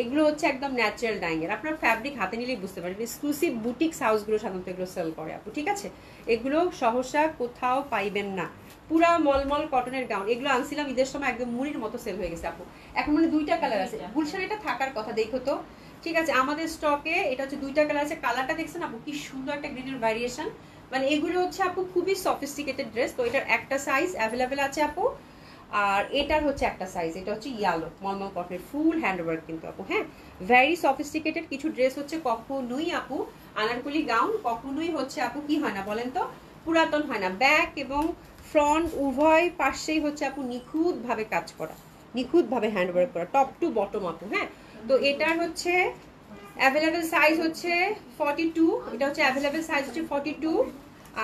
এগুলো হচ্ছে একদম ন্যাচারাল ডাইং এর, আপনার ফ্যাব্রিক হাতে নিলেই বুঝতে পারবেন, এক্সক্লুসিভ বুটিক্স হাউসগুলো সাধারণত এগুলো সেল করে আপু, ঠিক আছে। এগুলো সহসা কোথাও পাইবেন না, পুরা মলমল কটনের গাউন। এগুলো আনছিলাম ঈদের সময়, একদম মুড়ির মতো সেল হয়ে গেছে আপু। এখন মানে 2টা কালার আছে, গুলশান এটা থাকার কথা, দেখো তো, ঠিক আছে। আমাদের স্টকে এটা হচ্ছে 2টা কালার আছে, কালারটা দেখছেন আপু কি সুন্দর একটা গ্রিনের ভ্যারিয়েশন, মানে এগুলো হচ্ছে আপু খুবই সফিস্টিকেটেড ড্রেস। তো এটার একটা সাইজ অ্যাভেলেবেল আছে আপু, আর এটার হচ্ছে একটা সাইজ, এটা হচ্ছে ইয়ালো মলমল কটনের ফুল হ্যান্ড ওয়ার্ক কিন্তু আপু, হ্যাঁ, ভেরি সফিস্টিকেটেড। কিছু ড্রেস হচ্ছে কখনোই আপু আনারকলি গাউন কখনোই হচ্ছে আপু কি হয় না বলেন তো, পুরাতন হয় না। ব্যাক এবং ফ্রন্ট উভয় পাশেই হচ্ছে আপু নিখুঁত ভাবে কাজ করা, নিখুঁতভাবে হ্যান্ড ওয়ার্ক করা, টপ টু বটম আপু। হ্যাঁ, তো এটার হচ্ছে অ্যাভেলেবেল সাইজ হচ্ছে 42, এটা হচ্ছে অ্যাভেলেবেল সাইজ হচ্ছে 42।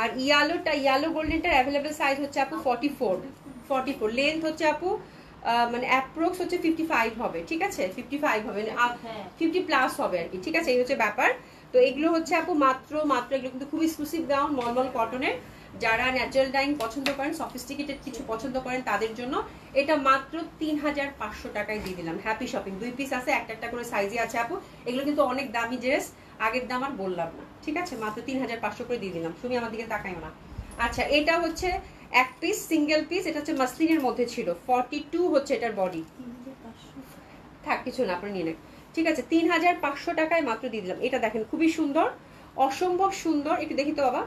আর ইয়ালো গোল্ডেনটার অ্যাভেলেবেল সাইজ হচ্ছে আপু 44। লেন্থ হচ্ছে আপু মানে অ্যাপ্রক্স হচ্ছে 55 হবে, ঠিক আছে, 55 হবে, 50 প্লাস হবে আর কি, ঠিক আছে, এই হচ্ছে ব্যাপার। তো এগুলো হচ্ছে আপু মাত্র এগুলো কিন্তু খুব এক্সক্লুসিভ গাউন, মলমল কটনের। যারা ন্যাচারাল ডাইং পছন্দ করেন, সফিস্টিকেটেড কিছু পছন্দ করেন তাদের জন্য এটা মাত্র 3500 টাকায় দিয়ে দিলাম। Happy shopping. 2 পিস আছে, একটা করে সাইজে আছে আপু। এগুলো কিন্তু অনেক দামি ড্রেস, আগের দাম আর বললাম না, ঠিক আছে, মাত্র 3500 করে দিয়ে দিলাম। তুমি আমার দিকে তাকাইও না। আচ্ছা, এটা হচ্ছে এক পিস সিঙ্গেল পিস, এটা হচ্ছে মাসলিনের মধ্যে ছিল, 42 হচ্ছে এটার বডি। থাক কিছু না, আপনি নিয়ে নেন, ঠিক আছে, 3500 টাকায় মাত্র দিয়ে দিলাম। এটা দেখেন খুবই সুন্দর, অসম্ভব সুন্দর। একটু দেখি তো বাবা,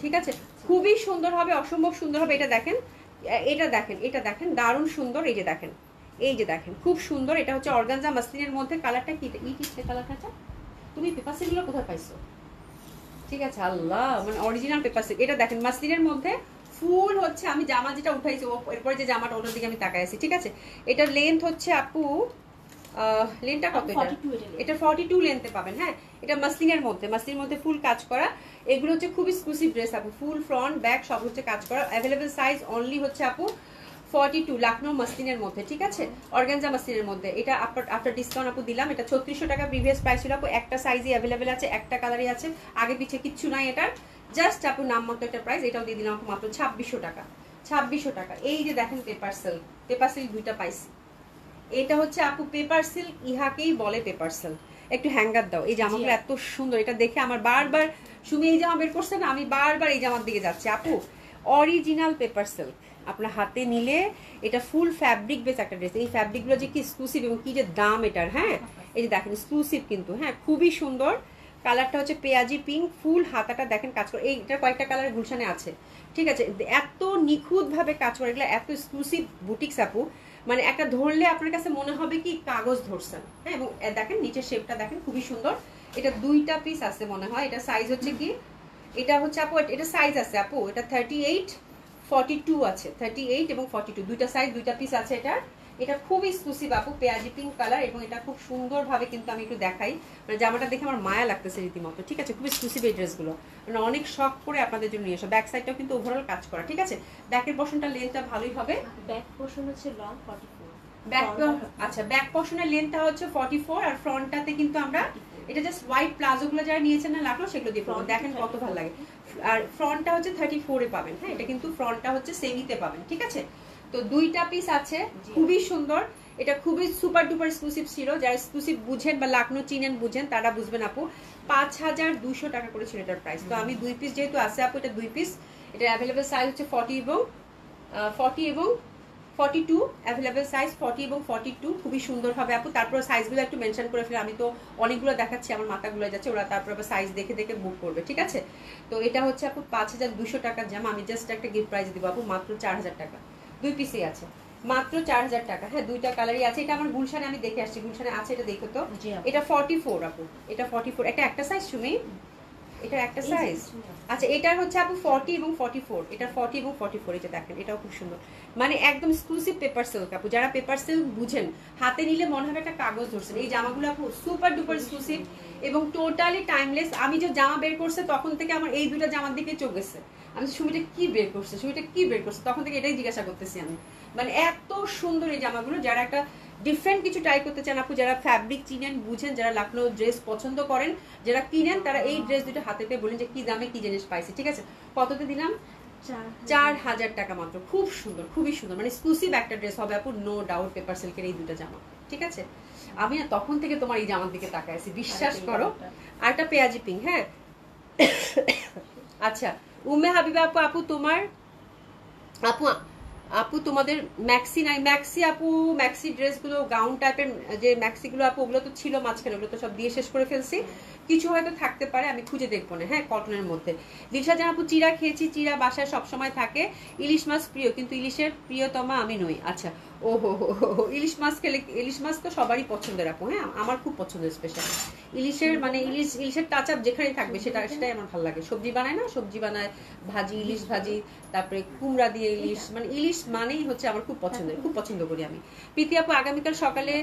ঠিক আছে, খুবই সুন্দর হবে, অসম্ভব সুন্দর হবে। এটা দেখেন, এটা দেখেন দারুণ সুন্দর। এই যে দেখেন খুব সুন্দর। এটা হচ্ছে অর্গানজা মাসলিনের মধ্যে। কালারটা কি কালারটা? তুমি পেপার সিলগুলো কোথায় পাইছো? ঠিক আছে, আল্লাহ, মানে অরিজিনাল পেপার সিল্ক। এটা দেখেন মাসলিনের মধ্যে ফুল হচ্ছে, আমি জামা যেটা উঠাইছি এরপরে যে জামাটা ওটার দিকে আমি তাকাই আছি, ঠিক আছে। এটার লেন্থ হচ্ছে আপু লেন্থটা কত? এটা 42 লেন্থে পাবেন। হ্যাঁ, এটা মাসলিনের মধ্যে ফুল কাজ করা। এগুলো হচ্ছে খুব এক্সক্লুসিভ ড্রেস আপু, ফুল ফ্রন্ট ব্যাক সব হচ্ছে কাজ করা। অ্যাভেলেবেল সাইজ অনলি হচ্ছে আপু 42, লখনৌ মাসলিনের মধ্যে, ঠিক আছে, অর্গানজা মাসলিনের মধ্যে। এটা আফটার ডিসকাউন্ট আপু দিলাম। এটা 3600 টাকা প্রিভিয়াস প্রাইস ছিল আপু। একটা সাইজই অ্যাভেলেবেল আছে, একটা কালারই আছে, আগে পিছে কিচ্ছু নাই এটার, জাস্ট আপু নাম মতো একটা প্রাইস। এটাও দিয়ে দিলাম আপু মাত্র 2600 টাকা। 2600 টাকা। এই যে দেখেন পেপার সিল্ক দুইটা পাইছি। এটা হচ্ছে আপু পেপার সিল্ক, ইহাকেই বলে পেপার সিল্ক। একটু হ্যাঙ্গার দাও। এই জামাগুলো এত সুন্দর, এটা দেখে আমার বারবার সুমি এই জামা বের করছে না, আমি বারবার এই জামার দিকে যাচ্ছি আপু। অরিজিনাল পেপার সিল্ক, আপনার হাতে নিলে এটা ফুল ফ্যাব্রিক বেস একটা ড্রেস। এই ফ্যাব্রিকগুলো যে কি এক্সক্লুসিভ এবং কি যে দাম এটার। হ্যাঁ, এই যে দেখেন এক্সক্লুসিভ কিন্তু, হ্যাঁ খুবই সুন্দর। কালারটা হচ্ছে পেঁয়াজি পিঙ্ক, ফুল হাতাটা দেখেন কাজ করে। এইটার কয়েকটা কালার গুলশানে আছে, ঠিক আছে, এত নিখুঁতভাবে কাজ করে, এগুলো এত এক্সক্লুসিভ বুটিক্স আপু, মানে একটা ধরলে আপনার কাছে মনে হবে কি কাগজ ধরছেন। হ্যাঁ, এবং দেখেন নিচের শেপটা দেখেন খুবই সুন্দর। এটা 2টা পিস আছে মনে হয়। এটা সাইজ হচ্ছে কি, এটা হচ্ছে আপু, এটা সাইজ আছে আপু, এটা 38, 42 আছে, 38 এবং 42, দুইটা সাইজ, 2টা পিস আছে এটা। এটা খুব এক্সক্লুসিভ আপু, পেঁয়াজি পিঙ্ক কালার, এবং এটা খুব সুন্দরভাবে কিন্তু আমি একটু দেখাই, মানে জামাটা দেখে আমার মায়া লাগতেছে রীতিমতো, ঠিক আছে, খুব এক্সক্লুসিভ এই ড্রেসগুলো, মানে অনেক শখ করে আপনাদের জন্য নিয়ে এসো। ব্যাক সাইডটাও কিন্তু ওভারঅল কাজ করা, ঠিক আছে। ব্যাকের পোর্শনটা লেন্থটা ভালোই হবে। ব্যাক পোর্শন হচ্ছে লং 44। আচ্ছা, ব্যাক পোর্শনের লেন্থটা হচ্ছে 44, আর ফ্রন্টটাতে কিন্তু আমরা এটা জাস্ট হোয়াইট প্লাজো গুলো যারা নিয়েছেন না লাখলো সেগুলো দিয়ে পরবো, দেখেন কত ভালো লাগে। আর ফ্রন্টটা হচ্ছে 34 এ পাবেন। হ্যাঁ, এটা কিন্তু ফ্রন্টটা হচ্ছে সেমিতে পাবেন, ঠিক আছে। তো 2টা পিস আছে, খুবই সুন্দর। এটা খুবই সুপার ডুপার এক্সক্লুসিভ ছিল। যারা এক্সক্লুসিভ বুঝেন বা লাখনৌ চিনেন বুঝেন তারা বুঝবেন আপু। 5200 টাকা করে ছিল এটার প্রাইস। তো আমি 2 পিস যেহেতু আছে আপু, এটা 2 পিস। এটা অ্যাভেলেবেল সাইজ হচ্ছে 40 এবং 42, অ্যাভেলেবেল সাইজ 40 এবং 42, খুবই সুন্দর হবে আপু। তারপর সাইজগুলো একটু মেনশন করে ফেলে, আমি তো অনেকগুলো দেখাচ্ছি, আমার মাথাগুলো যাচ্ছে, ওরা তারপর আবার সাইজ দেখে দেখে বুক করবে, ঠিক আছে। তো এটা হচ্ছে আপু 5200 টাকার জামা। আমি জাস্ট একটা গিফট প্রাইস দিব আপু, মাত্র 4000 টাকা। 2 পিসই আছে, মাত্র 4000 টাকা। হ্যাঁ, 2টা কালারই আছে। এটা আমার গুলশানে আমি দেখে আসছি, গুলশানে আছে, এটা দেখো তো। এটা 44 আপু, এটা 44, একটা সাইজ তুমি, এটা একটা সাইজ। আচ্ছা, এটার হচ্ছে আপু 40 এবং 44, এটা 40 এবং 44, এটা দেখেন, এটাও খুব সুন্দর, মানে একদম এক্সক্লুসিভ পেপার সিল্ক আপু। যারা পেপার সিল্ক বুঝেন, হাতে নিলে মনে হবে একটা কাগজ ধরছেন। এই জামাগুলো আপু সুপার ডুপার এক্সক্লুসিভ এবং টোটালি টাইমলেস। আমি যে জামা বের করছে তখন থেকে আমার এই 2টা জামার দিকে চোখ গেছে। আমি সুমিটা কি বের করছে, তখন থেকে এটাই জিজ্ঞাসা করতেছি আমি, মানে এত সুন্দর এই জামাগুলো। যারা একটা ডিফারেন্ট কিছু ট্রাই করতে চান আপু, যারা ফ্যাব্রিক চিনেন বুঝেন, যারা লখনৌ ড্রেস পছন্দ করেন, যারা কিনেন, তারা এই ড্রেস দুটো হাতে পেয়ে বলেন যে কি দামে কি জিনিস পাইছে, ঠিক আছে। কততে দিলাম? 4000 টাকা মাত্র। খুব সুন্দর, খুবই সুন্দর, মানে এক্সক্লুসিভ একটা ড্রেস হবে আপু, নো ডাউট। পেপার সিল্কের এই 2টা জামা, ঠিক আছে। আমি না তখন থেকে তোমার এই জামার দিকে তাকাই আছি, বিশ্বাস করো। আর একটা পেঁয়াজি পিঙ্ক। হ্যাঁ, আচ্ছা, উম্মে হাবিবা আপু তোমার আপু তোমাদের ম্যাক্সি নাই? ম্যাক্সি ড্রেসগুলো গাউন টাইপের যে ম্যাক্সিগুলো আপু, ওগুলো তো ছিল মাঝখানে, ওগুলো তো সব দিয়ে শেষ করে ফেলছি। কিছু হয়তো থাকতে পারে, আমি খুঁজে দেখবো না। হ্যাঁ, কটনের মধ্যে। দিলশা জান আপু, চিরা খেয়েছি, চিরা বাসায় সবসময় থাকে। ইলিশ মাছ প্রিয়, কিন্তু ইলিশের প্রিয়তমা আমি নই। আচ্ছা, ও হো হো হো হো, ইলিশ মাছ খেলে, ইলিশ মাছ তো সবারই পছন্দের আপু, হ্যাঁ আমার খুব পছন্দের স্পেশাল ইলিশের, মানে ইলিশের টাচ আপ যেখানেই থাকবে সেটাই আমার ভালো লাগে। সবজি বানায় না, সবজি বানায়, ভাজি, ইলিশ ভাজি, তারপরে কুমড়া দিয়ে ইলিশ, মানে ইলিশ মানেই হচ্ছে আমার খুব পছন্দের, খুব পছন্দ করি আমি। প্রীতি আপু আগামীকাল সকালে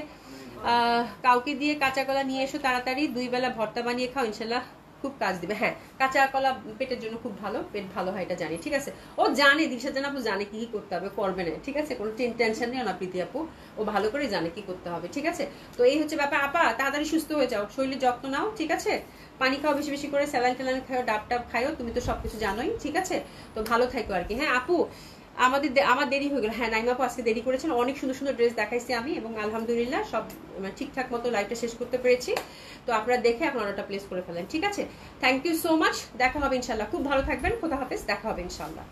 কাউকে দিয়ে কাঁচা কলা নিয়ে এসো তাড়াতাড়ি, 2 বেলা ভর্তা বানিয়ে খাও, ইনশাল্লাহ খুব কাজ দিবে। হ্যাঁ, কাঁচা কলা পেটের জন্য খুব ভালো, পেট ভালো হয় এটা জানি, ঠিক আছে। ও জানে, দিশা জান আপু জানে কি কি করতে হবে, করবে না, ঠিক আছে, কোনো টেনশন নিও না প্রীতি আপু, ও ভালো করে জানে কি করতে হবে, ঠিক আছে। তো এই হচ্ছে ব্যাপার আপা, তাড়াতাড়ি সুস্থ হয়ে যাও, শরীরের যত্ন নাও, ঠিক আছে। পানি খাও বেশি বেশি করে, স্যালাইন ট্যালাইন খাও, ডাব টাব খাও, তুমি তো সবকিছু জানোই, ঠিক আছে। তো ভালো থাকো আর কি। হ্যাঁ আপু, আমার দেরি হয়ে গেল। হ্যাঁ নাইমা আপু আজকে দেরি করেছেন, অনেক সুন্দর সুন্দর ড্রেস দেখাইছি আমি, এবং আলহামদুলিল্লাহ সব মানে ঠিকঠাক মতো লাইভটা শেষ করতে পেরেছি। তো আপনারা দেখে আপনার অর্ডারটা প্লেস করে ফেলেন, ঠিক আছে। থ্যাংক ইউ সো মাচ, দেখা হবে ইনশাল্লাহ, খুব ভালো থাকবেন, খোদা হাফেজ, দেখা হবে ইনশাল্লাহ।